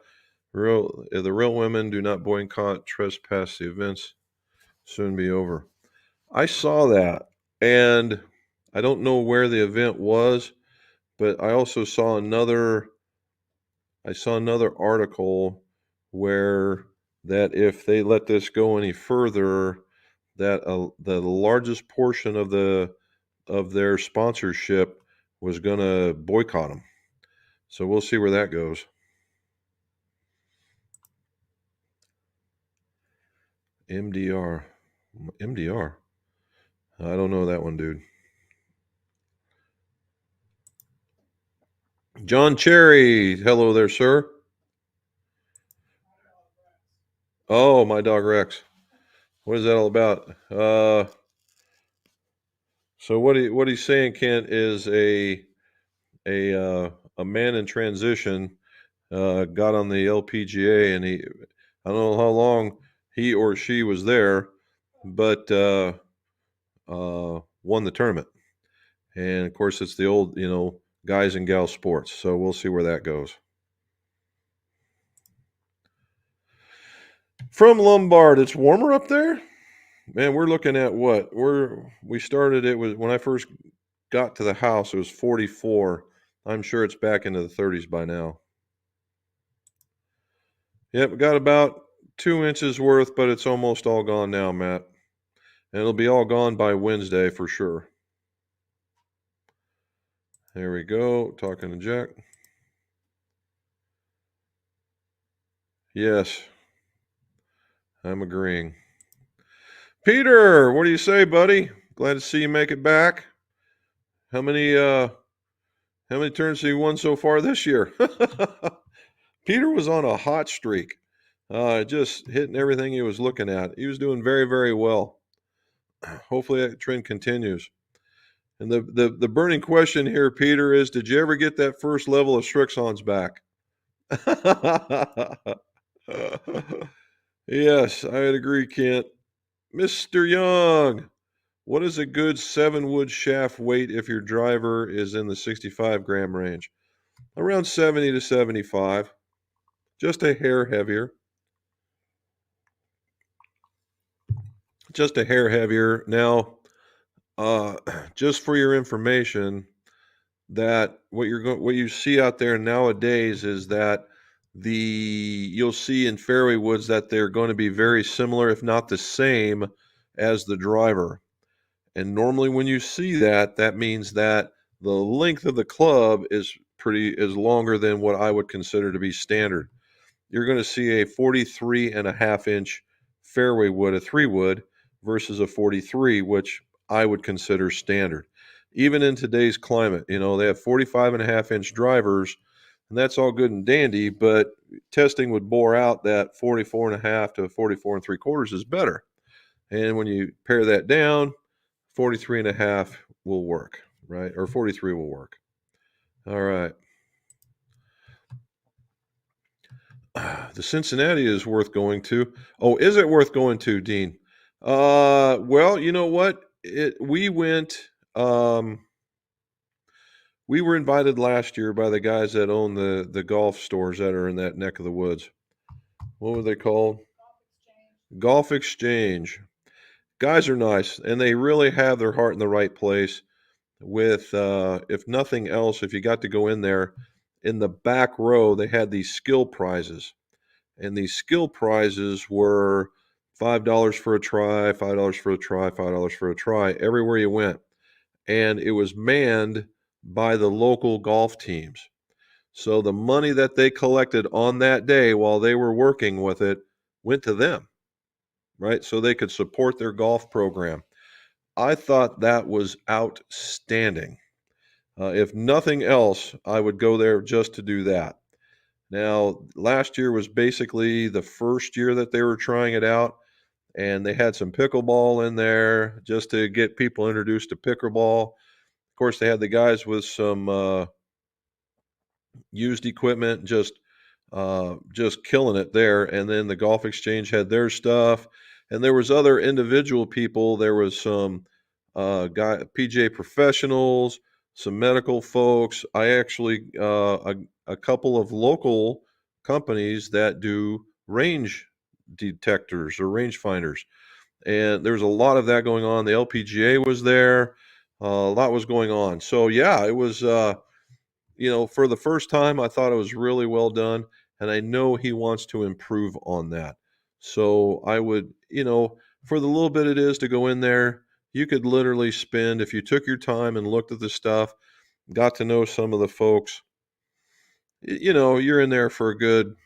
The real women do not boycott, trespass. The events soon be over. I saw that, and I don't know where the event was, but I also saw another article where that if they let this go any further, that the largest portion of their sponsorship was going to boycott them. So we'll see where that goes. MDR. I don't know that one, dude. John Cherry. Hello there, sir. Oh, my dog Rex. What is that all about? So what he's saying, Kent, is a man in transition got on the LPGA, and I don't know how long he or she was there, but won the tournament. And of course, it's the old, guys and gals sports. So we'll see where that goes. From Lombard, it's warmer up there. Man, we're looking at what? We started, it was when I first got to the house, it was 44. I'm sure it's back into the 30s by now. Yep, we got about 2 inches worth, but it's almost all gone now, Matt. And it'll be all gone by Wednesday for sure. There we go. Talking to Jack. Yes, I'm agreeing. Peter, what do you say, buddy? Glad to see you make it back. How many turns have you won so far this year? Peter was on a hot streak, just hitting everything he was looking at. He was doing very, very well. Hopefully that trend continues. And the burning question here, Peter, is did you ever get that first level of Strixons back? Yes, I'd agree, Kent. Mr. Young, what is a good 7-wood shaft weight if your driver is in the 65 gram range? Around 70 to 75, just a hair heavier. Just a hair heavier. Now, just for your information, that what you see out there nowadays is that you'll see in fairway woods that they're going to be very similar, if not the same, as the driver. And normally when you see that, that means that the length of the club is longer than what I would consider to be standard. You're going to see a 43.5 inch fairway wood, a 3-wood, versus a 43, which I would consider standard. Even in today's climate, they have 45.5-inch drivers, and that's all good and dandy, but testing would bore out that 44.5 to 44 3/4 is better. And when you pare that down, 43.5 will work, right? Or 43 will work. All right. The Cincinnati is worth going to. Oh, is it worth going to, Dean? Well, you know what? We were invited last year by the guys that own the golf stores that are in that neck of the woods. What were they called? Golf Exchange. Guys are nice, and they really have their heart in the right place. With if nothing else, if you got to go in there, in the back row, they had these skill prizes, and these skill prizes were $5 for a try, $5 for a try, $5 for a try, everywhere you went. And it was manned by the local golf teams. So the money that they collected on that day while they were working with it went to them, right? So they could support their golf program. I thought that was outstanding. If nothing else, I would go there just to do that. Now, last year was basically the first year that they were trying it out, and they had some pickleball in there just to get people introduced to pickleball. Of course, they had the guys with some used equipment, just killing it there. And then the Golf Exchange had their stuff, and there was other individual people. There was some PGA professionals, some medical folks. I actually a couple of local companies that do range detectors or range finders, and there's a lot of that going on. The LPGA was there. A lot was going on. So yeah, it was. For the first time, I thought it was really well done, and I know he wants to improve on that. So I would, for the little bit it is to go in there, you could literally spend, if you took your time and looked at the stuff, got to know some of the folks, you're in there for a good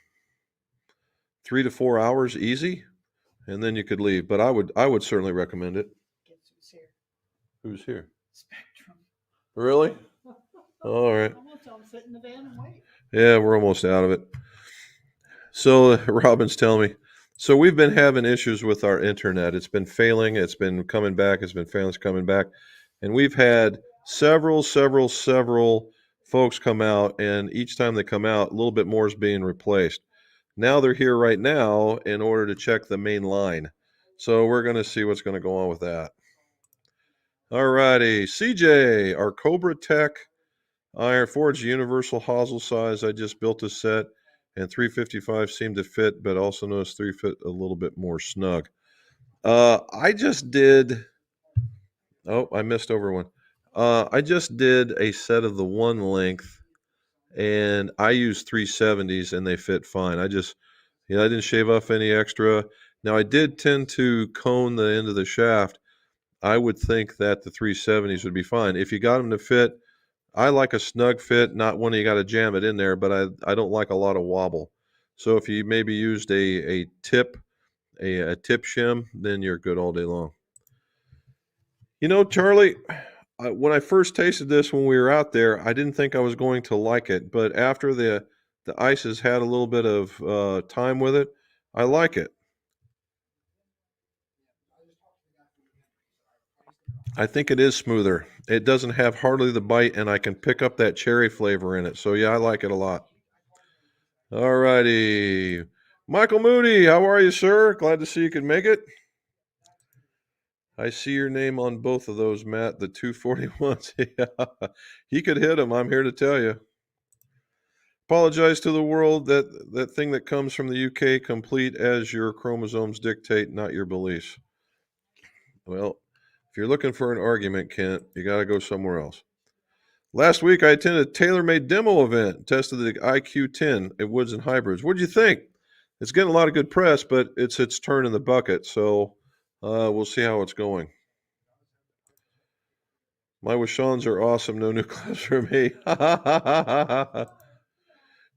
3 to 4 hours easy, and then you could leave. But I would certainly recommend it. Guess who's here? Who's here? Spectrum. Really? All right. I'm gonna tell him sit in the van and wait. Yeah, we're almost out of it. So Robin's telling me, so we've been having issues with our internet. It's been failing. It's been coming back. It's been failing. It's coming back. And we've had several folks come out, and each time they come out, a little bit more is being replaced. Now they're here right now in order to check the main line. So we're going to see what's going to go on with that. All righty. CJ, our Cobra Tech Iron Ford's universal hosel size. I just built a set, and 355 seemed to fit, but also noticed 3 fit a little bit more snug. I just did. Oh, I missed over one. I just did a set of the one length, and I used 370s, and they fit fine. I didn't shave off any extra. Now I did tend to cone the end of the shaft. I would think that the 370s would be fine if you got them to fit. I like a snug fit, not one you got to jam it in there, but I don't like a lot of wobble. So if you maybe used a tip shim, then you're good all day long. Charlie, when I first tasted this when we were out there, I didn't think I was going to like it, but after the ice has had a little bit of time with it, I like it. I think it is smoother. It doesn't have hardly the bite, and I can pick up that cherry flavor in it. So yeah, I like it a lot. All righty. Michael Moody, how are you, sir? Glad to see you could make it. I see your name on both of those, Matt, the 241s. Yeah, he could hit them, I'm here to tell you. Apologize to the world that thing that comes from the UK, complete as your chromosomes dictate, not your beliefs. Well, if you're looking for an argument, Kent, you got to go somewhere else. Last week, I attended a tailor-made demo event, tested the IQ10 at Woods and Hybrids. What did you think? It's getting a lot of good press, but it's its turn in the bucket, so we'll see how it's going. My Wishons are awesome. No new class for me.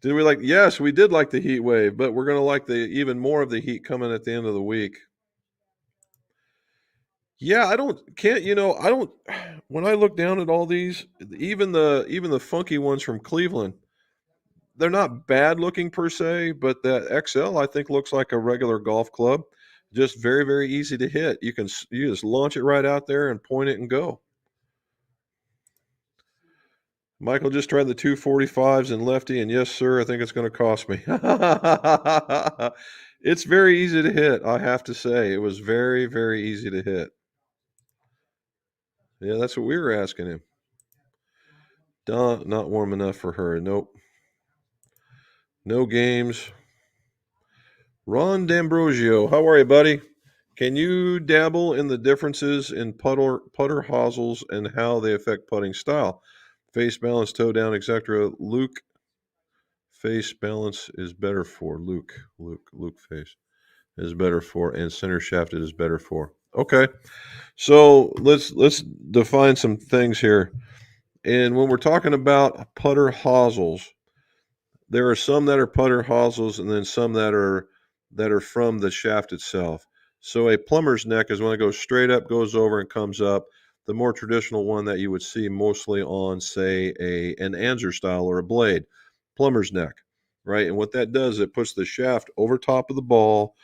Did we like? Yes, we did like the heat wave, but we're going to like the even more of the heat coming at the end of the week. Yeah, I don't, when I look down at all these, even the funky ones from Cleveland, they're not bad looking per se, but that XL I think looks like a regular golf club. Just very, very easy to hit. You just launch it right out there and point it and go. Michael just tried the 245s and lefty, and yes, sir, I think it's going to cost me. It's very easy to hit, I have to say. It was very, very easy to hit. Yeah, that's what we were asking him. Not warm enough for her. Nope. No games. Ron D'Ambrosio, how are you, buddy? Can you dabble in the differences in putter hosels and how they affect putting style? Face balance, toe down, etc. Luke, face balance is better for Luke face is better for, and center shafted is better for. Okay, so let's define some things here. And when we're talking about putter hosels, there are some that are putter hosels, and then some that are from the shaft itself. So a plumber's neck is when it goes straight up, goes over, and comes up. The more traditional one that you would see mostly on, say, an Anser style or a blade, plumber's neck, right? And what that does, it puts the shaft over top of the ball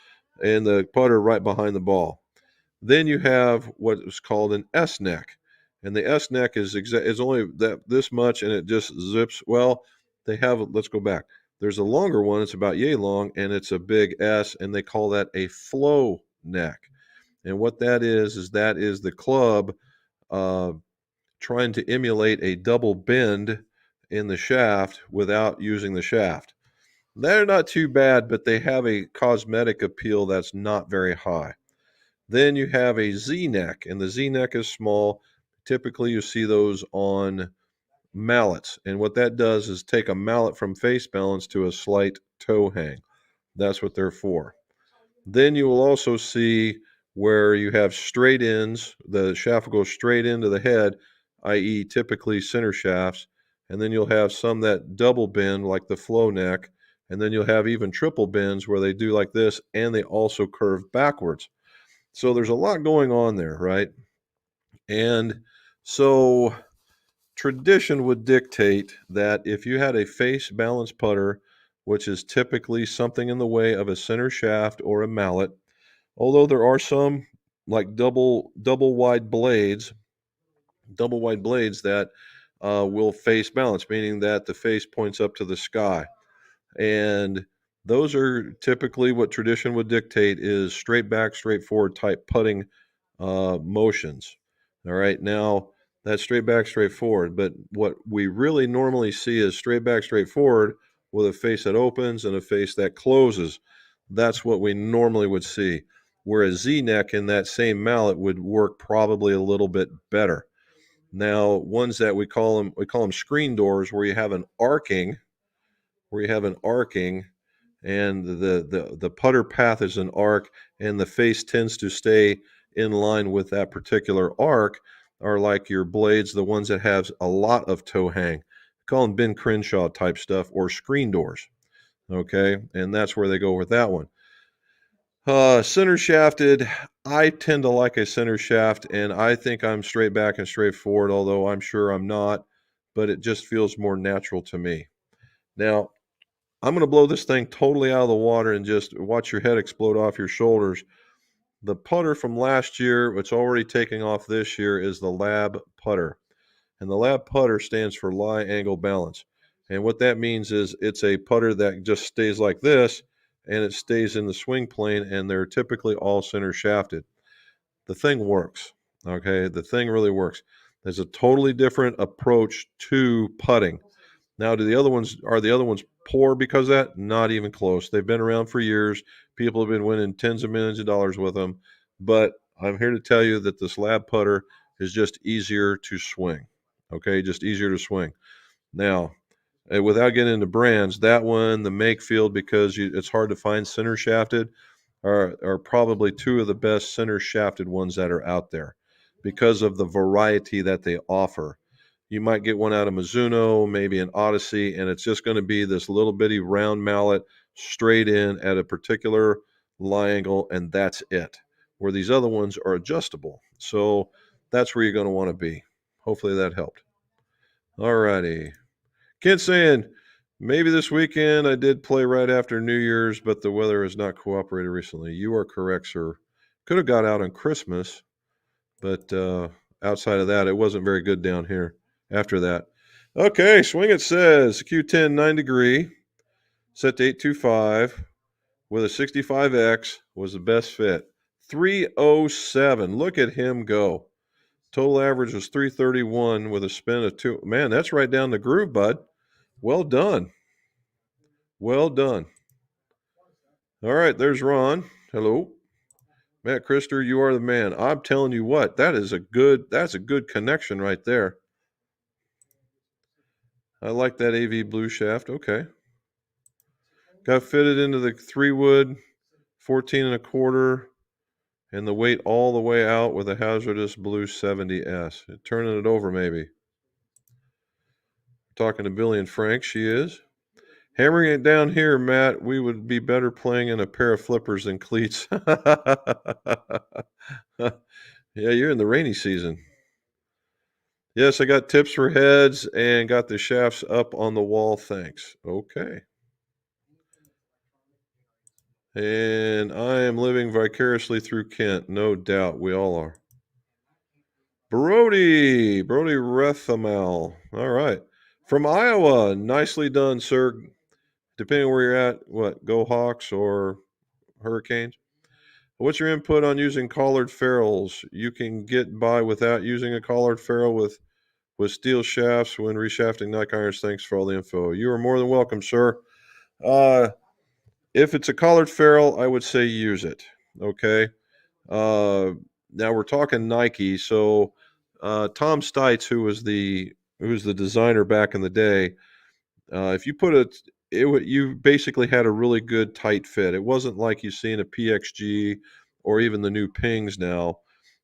and the putter right behind the ball. Then you have what is called an S neck, and the S neck is only that this much, and it just zips. Well, they have. Let's go back. There's a longer one. It's about yay long, and it's a big S, and they call that a flow neck. And what that is the club uh, trying to emulate a double bend in the shaft without using the shaft. They're not too bad, but they have a cosmetic appeal that's not very high. Then you have a Z neck, and the Z neck is small. Typically, you see those on mallets. And what that does is take a mallet from face balance to a slight toe hang. That's what they're for. Then you will also see where you have straight ends. The shaft will go straight into the head, i.e., typically center shafts. And then you'll have some that double bend, like the flow neck. And then you'll have even triple bends where they do like this and they also curve backwards. So there's a lot going on there, right? And so tradition would dictate that if you had a face balance putter, which is typically something in the way of a center shaft or a mallet, although there are some like double wide blades that will face balance, meaning that the face points up to the sky. And those are typically what tradition would dictate is straight back, straight forward type putting motions. All right. Now that's straight back, straight forward. But what we really normally see is straight back, straight forward with a face that opens and a face that closes. That's what we normally would see. Whereas Z neck in that same mallet would work probably a little bit better. Now, ones that we call them screen doors, where you have an arcing and the putter path is an arc and the face tends to stay in line with that particular arc are like your blades, the ones that have a lot of toe hang. Call them Ben Crenshaw type stuff or screen doors. Okay, and that's where they go with that one. Center shafted, I tend to like a center shaft, and I think I'm straight back and straight forward, although I'm sure I'm not, but it just feels more natural to me. Now, I'm going to blow this thing totally out of the water and just watch your head explode off your shoulders. The putter from last year, which already taking off this year, is the lab putter. And the lab putter stands for lie angle balance. And what that means is it's a putter that just stays like this and it stays in the swing plane, and they're typically all center shafted. The thing works. Okay. The thing really works. There's a totally different approach to putting. Now, are the other ones poor because of that? Not even close. They've been around for years. People have been winning tens of millions of dollars with them. But I'm here to tell you that this lab putter is just easier to swing. Okay, just easier to swing. Now, without getting into brands, that one, the Makefield, because it's hard to find center shafted, are probably two of the best center shafted ones that are out there because of the variety that they offer. You might get one out of Mizuno, maybe an Odyssey, and it's just going to be this little bitty round mallet straight in at a particular lie angle, and that's it. Where these other ones are adjustable. So that's where you're going to want to be. Hopefully that helped. All righty. Kent saying, maybe this weekend I did play right after New Year's, but the weather has not cooperated recently. You are correct, sir. Could have got out on Christmas, but outside of that, it wasn't very good down here after that. Okay, Swing It says Q10 9 degree, set to 825 with a 65X was the best fit. 307. Look at him go. Total average was 331 with a spin of 2. Man, that's right down the groove, bud. Well done. Well done. All right, there's Ron. Hello. Matt Krister, you are the man. I'm telling you what, that's a good connection right there. I like that AV blue shaft. Okay. Got fitted into the 3-wood, 14 and a quarter, and the weight all the way out with a hazardous blue 70S. Turning it over, maybe. Talking to Billy and Frank, she is. Hammering it down here, Matt, we would be better playing in a pair of flippers than cleats. Yeah, you're in the rainy season. Yes, I got tips for heads and got the shafts up on the wall. Thanks. Okay. And I am living vicariously through Kent. No doubt. We all are. Brody Rethamal. All right. From Iowa. Nicely done, sir. Depending on where you're at, what, go Hawks or Hurricanes? What's your input on using collared ferrules? You can get by without using a collared ferrule with steel shafts when reshafting neck irons. Thanks for all the info. You are more than welcome, sir. If it's a collared ferrule, I would say use it. Okay. Now we're talking Nike. So Tom Stites, who was the designer back in the day, if you put you basically had a really good tight fit. It wasn't like you see in a PXG or even the new Pings now,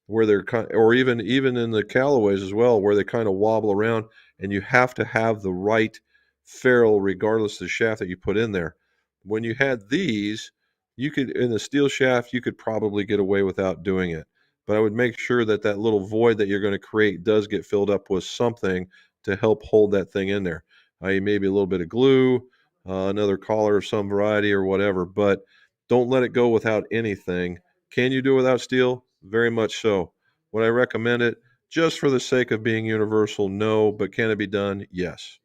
where they're or even in the Callaways as well, where they kind of wobble around, and you have to have the right ferrule regardless of the shaft that you put in there. When you had these, you could in the steel shaft, you could probably get away without doing it. But I would make sure that that little void that you're going to create does get filled up with something to help hold that thing in there, i.e. maybe a little bit of glue, another collar of some variety or whatever, but don't let it go without anything. Can you do it without steel? Very much so. Would I recommend it? Just for the sake of being universal, no, but can it be done? Yes.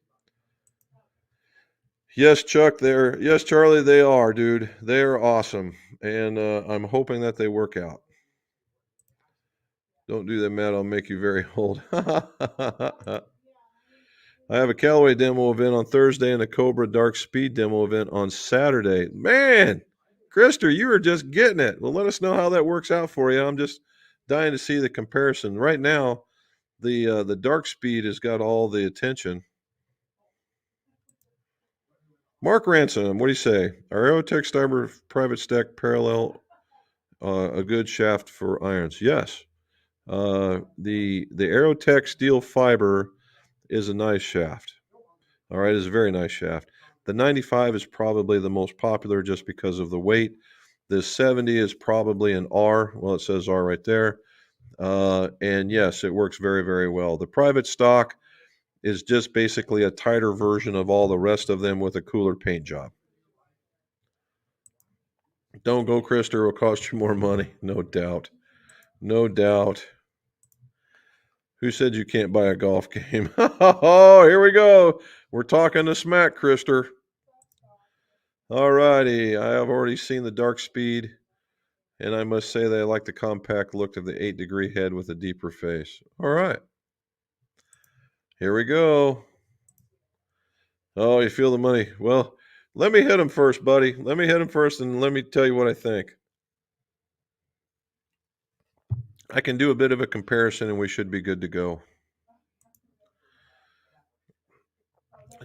Yes, Chuck, yes, Charlie, they are, dude. They are awesome, and I'm hoping that they work out. Don't do that, Matt. I'll make you very old. I have a Callaway demo event on Thursday and a Cobra Dark Speed demo event on Saturday. Man, Krister, you are just getting it. Well, let us know how that works out for you. I'm just dying to see the comparison. Right now, the Dark Speed has got all the attention. Mark Ransom, what do you say? Are Aerotech Starboard private stack parallel a good shaft for irons? Yes. The Aerotech steel fiber is a nice shaft. All right, it's a very nice shaft. The 95 is probably the most popular just because of the weight. The 70 is probably an R. Well, it says R right there. And yes, it works very, very well. The private stock is just basically a tighter version of all the rest of them with a cooler paint job. Don't go, Krister. It will cost you more money. No doubt. No doubt. Who said you can't buy a golf game? Oh, here we go. We're talking to smack, Krister. All righty. I have already seen the Dark Speed, and I must say that I like the compact look of the 8-degree head with a deeper face. All right. Here we go. Oh, you feel the money. Well, let me hit him first, buddy. Let me hit him first, and let me tell you what I think. I can do a bit of a comparison, and we should be good to go.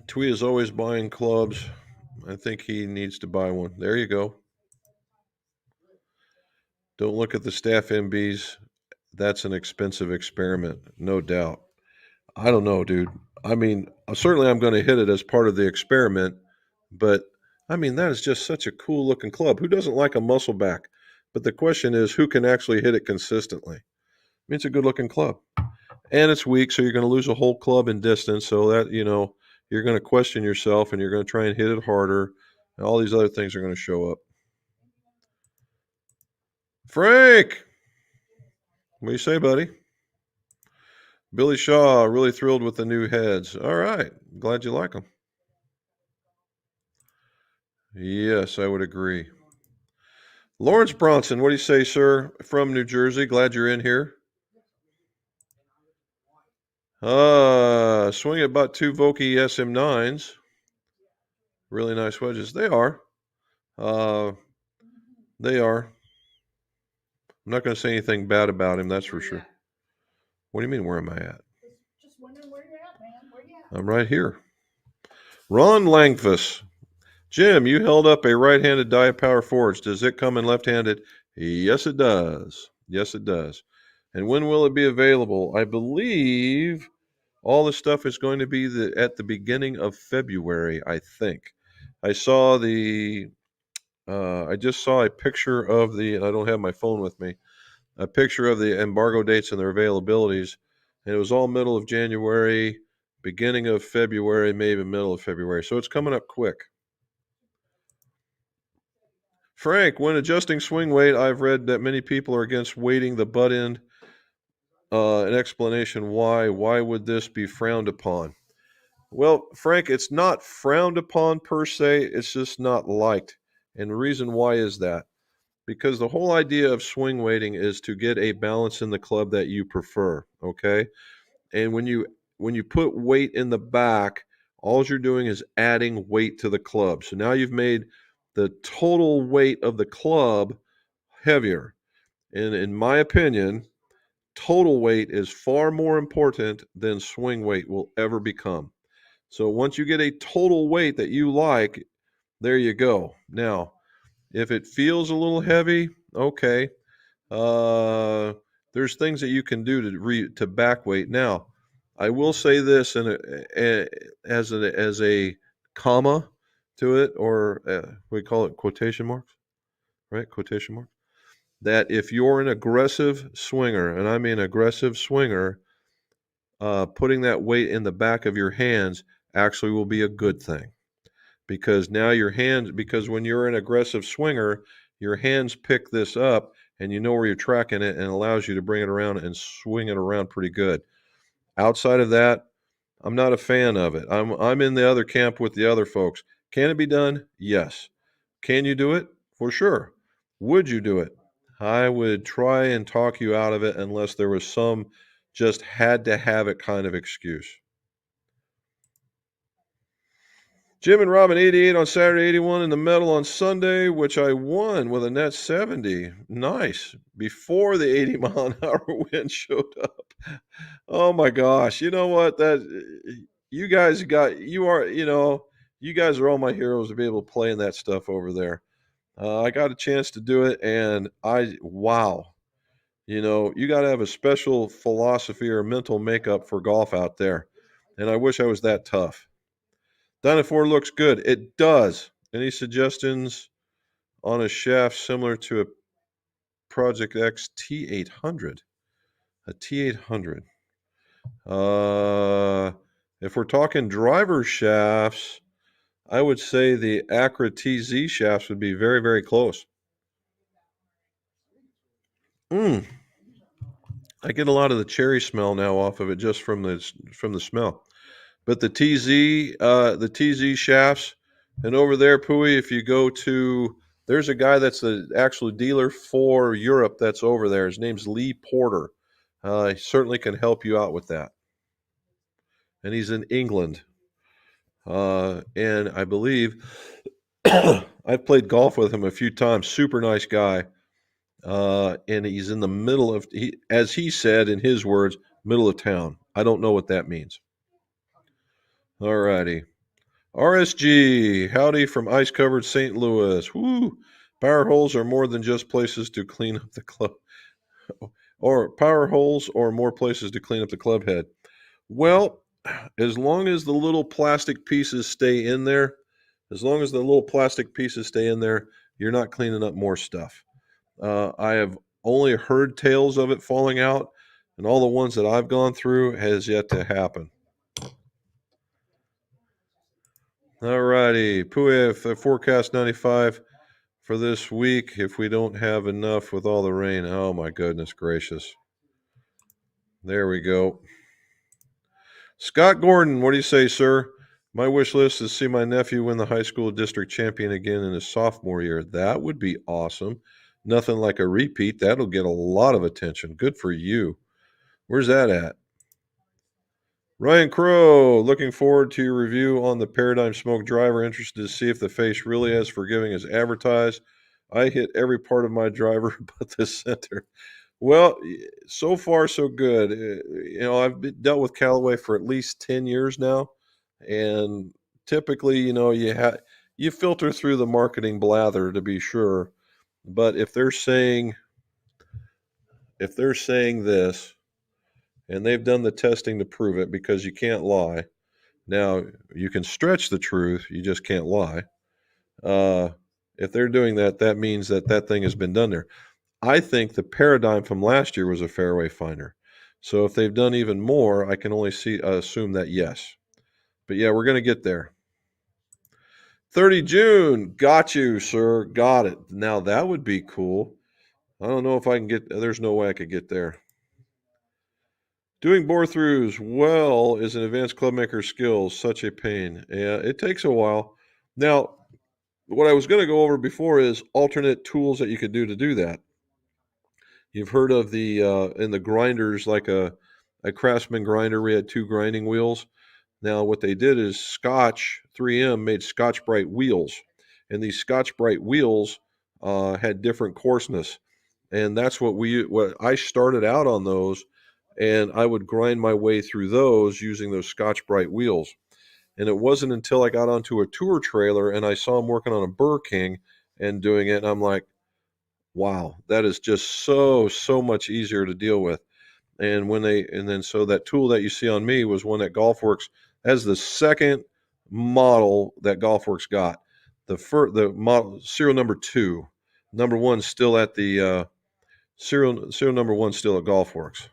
Twee is always buying clubs. I think he needs to buy one. There you go. Don't look at the staff MBs. That's an expensive experiment, no doubt. I don't know, dude. I mean, certainly I'm going to hit it as part of the experiment, but I mean, that is just such a cool looking club. Who doesn't like a muscle back? But the question is, who can actually hit it consistently? mean, it's a good looking club. And it's weak, so you're going to lose a whole club in distance. So that, you're going to question yourself and you're going to try and hit it harder. And all these other things are going to show up. Frank, what do you say, buddy? Billy Shaw, really thrilled with the new heads. All right. Glad you like them. Yes, I would agree. Lawrence Bronson, what do you say, sir? From New Jersey. Glad you're in here. Swing at about 2 Vokey SM9s. Really nice wedges. They are. They are. I'm not going to say anything bad about him, that's for sure. What do you mean, where am I at? Just wondering where you're at, man. Where you at? I'm right here. Ron Langfus. Jim, you held up a right-handed Diet Power Forge. Does it come in left-handed? Yes, it does. Yes, it does. And when will it be available? I believe all the stuff is going to be at the beginning of February, I think. I just saw a picture of and I don't have my phone with me, a picture of the embargo dates and their availabilities. And it was all middle of January, beginning of February, maybe middle of February. So it's coming up quick. Frank, when adjusting swing weight, I've read that many people are against weighting the butt end. An explanation why. Why would this be frowned upon? Well, Frank, it's not frowned upon per se. It's just not liked. And the reason why is that because the whole idea of swing weighting is to get a balance in the club that you prefer. Okay. And when you put weight in the back, all you're doing is adding weight to the club. So now you've made the total weight of the club heavier. And in my opinion, total weight is far more important than swing weight will ever become. So once you get a total weight that you like, there you go. Now, if it feels a little heavy, okay. There's things that you can do to back weight. Now, I will say this as a comma to it, or we call it quotation marks, right? Quotation marks. That if you're an aggressive swinger, and I mean aggressive swinger, putting that weight in the back of your hands actually will be a good thing. Because now because when you're an aggressive swinger, your hands pick this up and you know where you're tracking it, and it allows you to bring it around and swing it around pretty good. Outside of that, I'm not a fan of it. I'm in the other camp with the other folks. Can it be done? Yes. Can you do it? For sure. Would you do it? I would try and talk you out of it unless there was some just had to have it kind of excuse. Jim and Robin, 88 on Saturday, 81 in the medal on Sunday, which I won with a net 70. Nice. Before the 80-mile-an-hour wind showed up. Oh my gosh. You know what? You guys are all my heroes to be able to play in that stuff over there. I got a chance to do it, and wow. You got to have a special philosophy or mental makeup for golf out there. And I wish I was that tough. Dynafor looks good. It does. Any suggestions on a shaft similar to a Project X T800? A T800. If we're talking driver shafts, I would say the Acra TZ shafts would be very, very close. I get a lot of the cherry smell now off of it just from the smell. But the TZ shafts, and over there, Pui, if you go to, there's a guy that's the actual dealer for Europe that's over there. His name's Lee Porter. He certainly can help you out with that. And he's in England. And I believe I've played golf with him a few times. Super nice guy. And he's in the middle of, as he said in his words, middle of town. I don't know what that means. All righty. RSG, howdy from ice-covered St. Louis. Woo! Power holes are more than just places to clean up the club. Or power holes or more places to clean up the club head. Well, as long as the little plastic pieces stay in there, you're not cleaning up more stuff. I have only heard tales of it falling out. And all the ones that I've gone through has yet to happen. All righty. Puya, forecast 95 for this week if we don't have enough with all the rain. Oh, my goodness gracious. There we go. Scott Gordon, what do you say, sir? My wish list is to see my nephew win the high school district champion again in his sophomore year. That would be awesome. Nothing like a repeat. That'll get a lot of attention. Good for you. Where's that at? Ryan Crow, looking forward to your review on the Paradigm Smoke Driver. Interested to see if the face really as forgiving as advertised. I hit every part of my driver but the center. Well, so far so good. I've dealt with Callaway for at least 10 years now, and typically, you filter through the marketing blather to be sure. But if they're saying this, and they've done the testing to prove it, because you can't lie. Now, you can stretch the truth, you just can't lie. If they're doing that, that means that thing has been done there. I think the Paradigm from last year was a fairway finder. So if they've done even more, I can only assume that yes. But yeah, we're going to get there. 30 June. Got you, sir. Got it. Now that would be cool. I don't know if I can get, there's no way I could get there. Doing bore throughs well is an advanced clubmaker skill. Such a pain. Yeah, it takes a while. Now, what I was going to go over before is alternate tools that you could do to do that. You've heard of the in the grinders, like a Craftsman grinder. We had two grinding wheels. Now, what they did is Scotch 3M made Scotch Brite wheels, and these Scotch Brite wheels had different coarseness, and that's what I started out on those, and I would grind my way through those using those Scotch Brite wheels. And it wasn't until I got onto a tour trailer and I saw him working on a Burr King and doing it, and I'm like, wow, that is just so much easier to deal with. And so that tool that you see on me was one that GolfWorks has, the second model that GolfWorks got. The model serial number 2, number 1 still at the serial number 1 still at GolfWorks.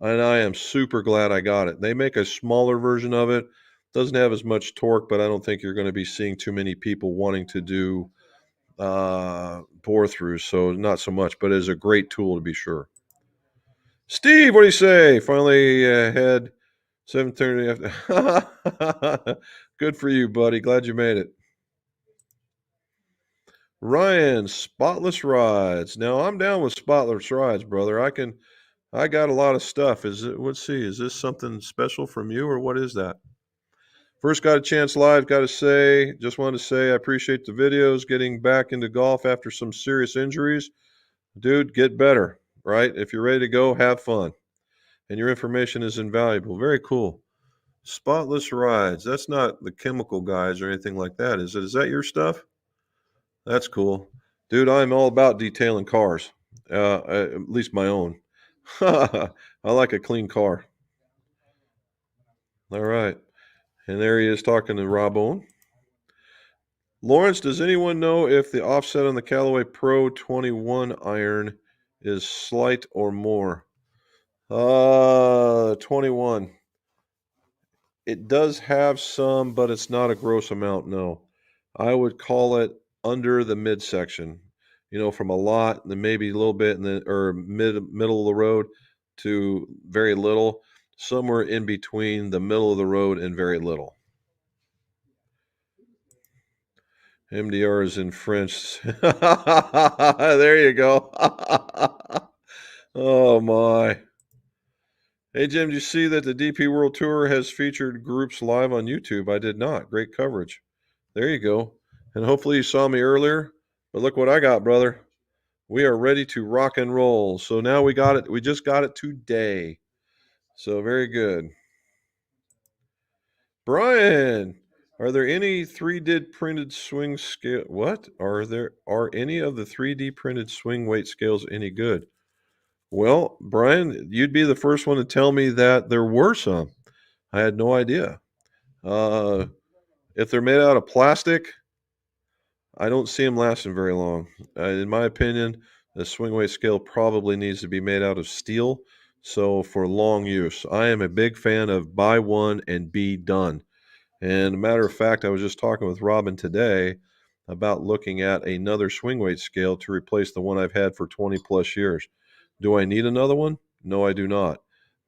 And I am super glad I got it. They make a smaller version of it. Doesn't have as much torque, but I don't think you're going to be seeing too many people wanting to do bore throughs, so not so much, but it is a great tool to be sure. Steve, what do you say? Finally had 7:30 after. Good for you, buddy. Glad you made it. Ryan, spotless rides. Now I'm down with spotless rides, brother. I got a lot of stuff. Let's see, is this something special from you, or what is that? First got a chance live, just wanted to say I appreciate the videos, getting back into golf after some serious injuries. Dude, get better, right? If you're ready to go, have fun. And your information is invaluable. Very cool. Spotless rides. That's not the chemical guys or anything like that, is it? Is that your stuff? That's cool. Dude, I'm all about detailing cars, at least my own. I like a clean car. All right. And there he is talking to Rob Owen. Lawrence, does anyone know if the offset on the Callaway Pro 21 iron is slight or more? 21. It does have some, but it's not a gross amount, no. I would call it under the midsection. From a lot, then maybe a little bit, or middle of the road to very little. Somewhere in between the middle of the road and very little. MDR is in French. There you go. Oh my. Hey Jim, did you see that the DP World Tour has featured groups live on YouTube? I did not. Great coverage. There you go. And hopefully you saw me earlier. But look what I got, brother. We are ready to rock and roll. So now we got it. We just got it today. So very good. Brian, are there any 3D printed swing scale? What? Are any of the 3D printed swing weight scales any good? Well, Brian, you'd be the first one to tell me that there were some. I had no idea. If they're made out of plastic, I don't see them lasting very long. In my opinion, the swing weight scale probably needs to be made out of steel So for long use, I am a big fan of buy one and be done. And a matter of fact, I was just talking with Robin today about looking at another swing weight scale to replace the one I've had for 20 plus years. Do I need another one? No, I do not.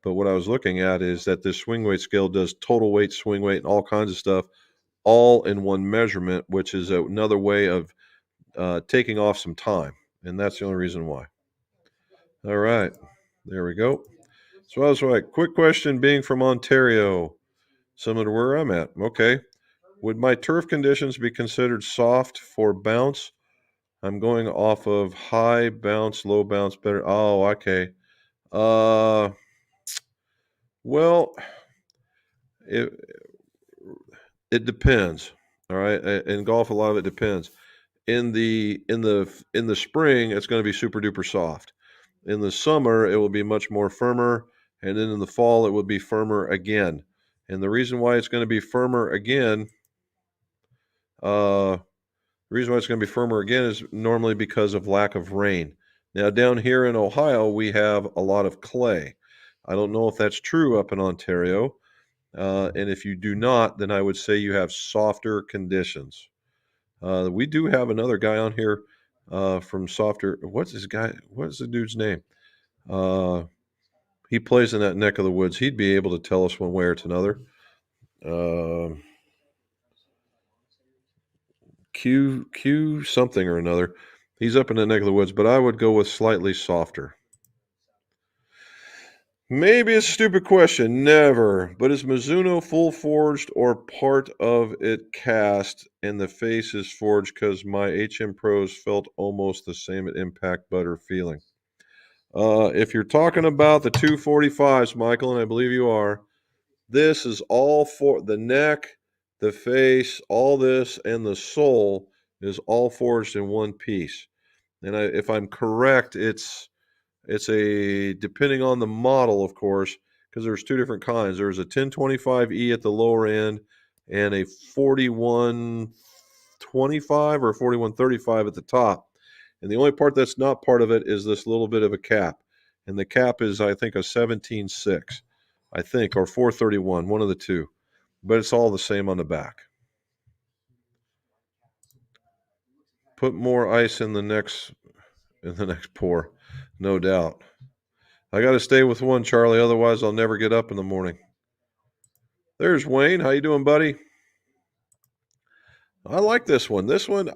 But what I was looking at is that this swing weight scale does total weight, swing weight, and all kinds of stuff all in one measurement, which is another way of taking off some time. And that's the only reason why. All right. There we go. So I was like, quick question being from Ontario, similar to where I'm at. Okay. Would my turf conditions be considered soft for bounce? I'm going off of high bounce, low bounce, better. Oh, okay. Uh, well, it it depends. All right. In golf, a lot of it depends. In the spring, it's going to be super duper soft. In the summer, it will be much more firmer, and then in the fall, it will be firmer again. And the reason why it's going to be firmer again, uh, the reason why it's going to be firmer again is normally because of lack of rain. Now, down here in Ohio, we have a lot of clay. I don't know if that's true up in Ontario. And if you do not, then I would say you have softer conditions. We do have another guy on here from softer. What's this guy? What's the dude's name? Uh, he plays in that neck of the woods. He'd be able to tell us one way or another. Uh, Q something or another. He's up in the neck of the woods, but I would go with slightly softer. Maybe a stupid question. Never. But is Mizuno full forged or part of it cast and the face is forged? Because my HM Pros felt almost the same at impact butter feeling. If you're talking about the 245s, Michael, and I believe you are, this is all for the neck, the face, all this, and the sole is all forged in one piece. And if I'm correct, it's a depending on the model, of course, because there's two different kinds. There's a 1025E at the lower end and a 4125 or 4135 at the top. And the only part that's not part of it is this little bit of a cap. And the cap is, I think, a 17.6, I think, or 431, one of the two. But it's all the same on the back. Put more ice in the next pour, no doubt. I got to stay with one, Charlie. Otherwise, I'll never get up in the morning. There's Wayne. How you doing, buddy? I like this one. This one,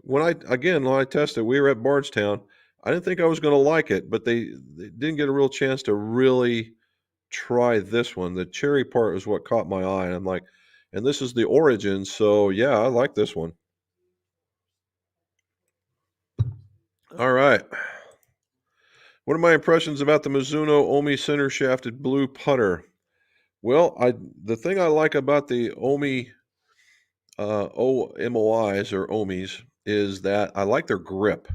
when I tested, we were at Bardstown. I didn't think I was going to like it, but they didn't get a real chance to really try this one. The cherry part was what caught my eye. And I'm like, and this is the origin. So yeah, I like this one. All right. What are my impressions about the Mizuno Omi center shafted blue putter? Well, the thing I like about the Omi OMOIs or OMIs is that I like their grip.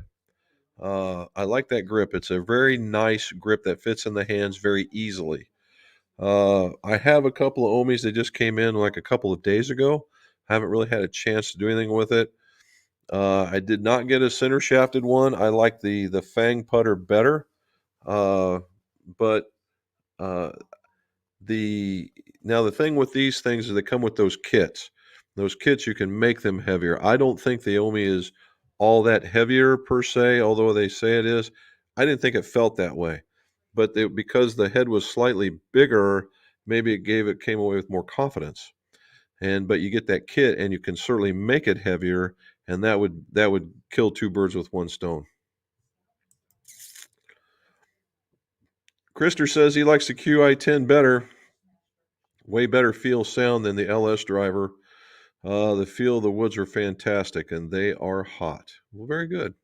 I like that grip. It's a very nice grip that fits in the hands very easily. I have a couple of Omis that just came in like a couple of days ago. I haven't really had a chance to do anything with it. I did not get a center shafted one. I like the Fang putter better. But uh, the now the thing with these things is they come with those kits. Those kits you can make them heavier. I don't think the Omi is all that heavier per se, although they say it is. I didn't think it felt that way, but because the head was slightly bigger, maybe it came away with more confidence. But you get that kit, and you can certainly make it heavier, and that would kill two birds with one stone. Krister says he likes the QI10 better. Way better feel sound than the LS driver. The feel of the woods are fantastic, and they are hot. Well, very good.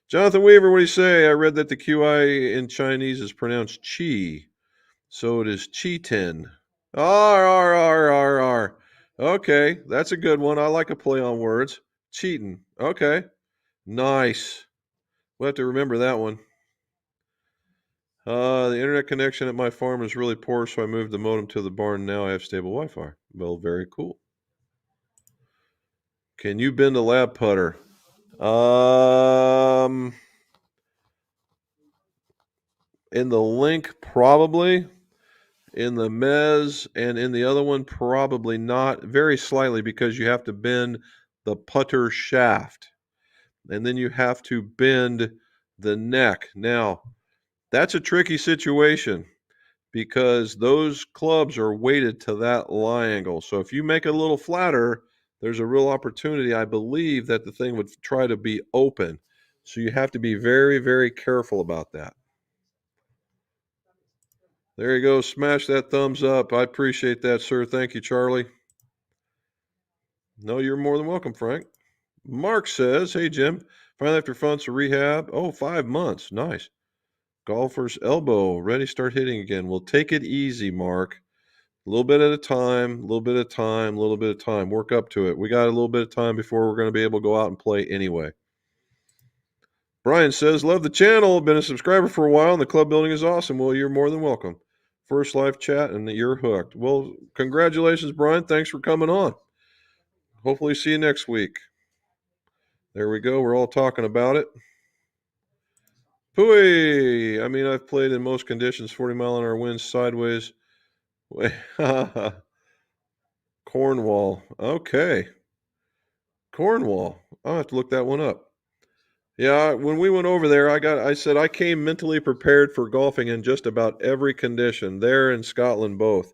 Jonathan Weaver, what do you say? I read that the QI in Chinese is pronounced chi, so it is Chi-10. R. Okay, that's a good one. I like a play on words. Cheating. Okay, nice. We'll have to remember that one. The internet connection at my farm is really poor, so I moved the modem to the barn. Now I have stable Wi-Fi. Well, very cool. Can you bend a lab putter? Um, In the link, probably. In the mez and in the other one, probably not. Very slightly, because you have to bend the putter shaft. And then you have to bend the neck. Now, that's a tricky situation because those clubs are weighted to that lie angle. So if you make it a little flatter, there's a real opportunity, I believe, that the thing would try to be open. So you have to be very, very careful about that. There you go. Smash that thumbs up. I appreciate that, sir. Thank you, Charlie. No, you're more than welcome, Frank. Mark says, hey, Jim, finally after funds to rehab. Oh, 5 months. Nice. Golfer's elbow. Ready to start hitting again. Well, take it easy, Mark. A little bit at a time, a little bit of time, a little bit of time. Work up to it. We got a little bit of time before we're going to be able to go out and play anyway. Brian says, love the channel. Been a subscriber for a while, and the club building is awesome. Well, you're more than welcome. First live chat, and you're hooked. Well, congratulations, Brian. Thanks for coming on. Hopefully see you next week. There we go. We're all talking about it. Pooey! I mean, I've played in most conditions, 40-mile-an-hour winds sideways. Cornwall. Okay. Cornwall. I'll have to look that one up. Yeah, when we went over there, I said I came mentally prepared for golfing in just about every condition, there in Scotland both.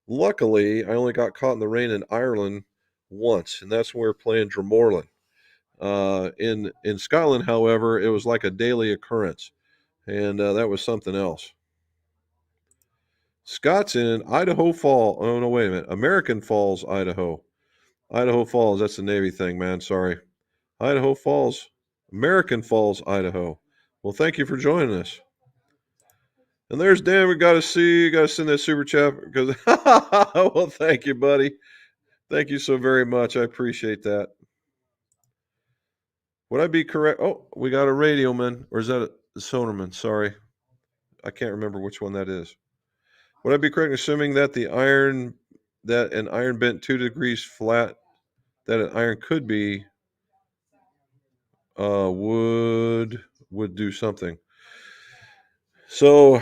Luckily, I only got caught in the rain in Ireland once, and that's when we were playing Dromorland. In Scotland, however, it was like a daily occurrence, and that was something else. Scott's in Idaho Falls. Oh, no, wait a minute. American Falls, Idaho. Idaho Falls, that's the Navy thing, man. Sorry. Idaho Falls, American Falls, Idaho. Well, thank you for joining us. And there's Dan. We got to see. Got to send that super chat because. Well, thank you, buddy. Thank you so very much. I appreciate that. Would I be correct? Oh, we got a radioman, or is that a sonarman? Sorry, I can't remember which one that is. Would I be correct in assuming that an iron bent 2 degrees flat, that an iron could be would do something? So,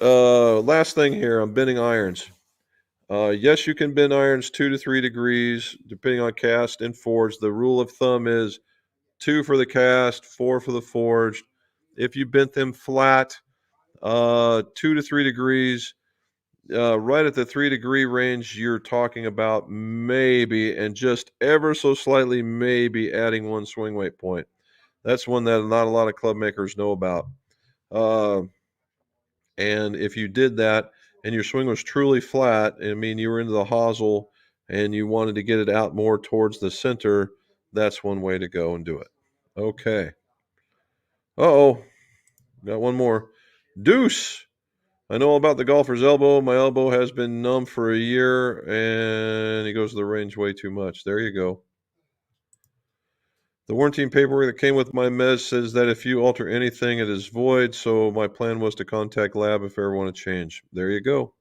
last thing here, I'm bending irons. Yes, you can bend irons 2 to 3 degrees, depending on cast and forged. The rule of thumb is 2 for the cast, 4 for the forged. If you bent them flat, 2 to 3 degrees, right at the 3-degree range, you're talking about maybe, and just ever so slightly, maybe adding 1 swing weight point. That's one that not a lot of club makers know about. And if you did that and your swing was truly flat, I mean, you were into the hosel and you wanted to get it out more towards the center, that's one way to go and do it. Okay. Uh-oh. Got one more. Deuce. I know all about the golfer's elbow. My elbow has been numb for a year, and he goes to the range way too much. There you go. The warranty paperwork that came with my mez says that if you alter anything, it is void. So my plan was to contact lab if I ever want to change. There you go.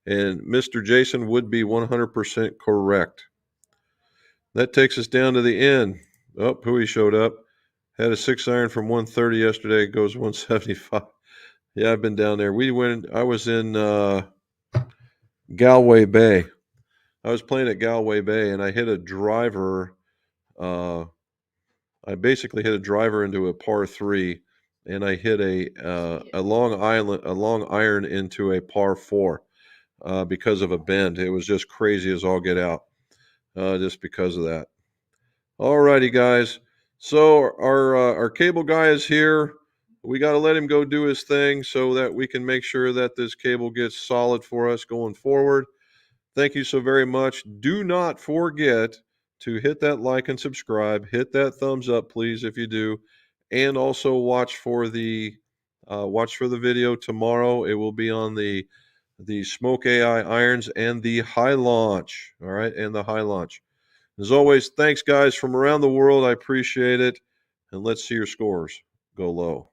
And Mr. Jason would be 100% correct. That takes us down to the end. Oh, Pooey showed up. Had a 6-iron from 130 yesterday. Goes 175. Yeah, I've been down there. I was in Galway Bay. I was playing at Galway Bay, and I hit a driver. I basically hit a driver into a par 3, and I hit a long iron into a par 4 because of a bend. It was just crazy as all get out, just because of that. All righty, guys. So our cable guy is here. We got to let him go do his thing so that we can make sure that this cable gets solid for us going forward. Thank you so very much. Do not forget to hit that like and subscribe. Hit that thumbs up, please, if you do. And also watch for the video tomorrow. It will be on the Smoke AI irons and the high launch. All right, and the high launch. As always, thanks, guys, from around the world. I appreciate it. And let's see your scores go low.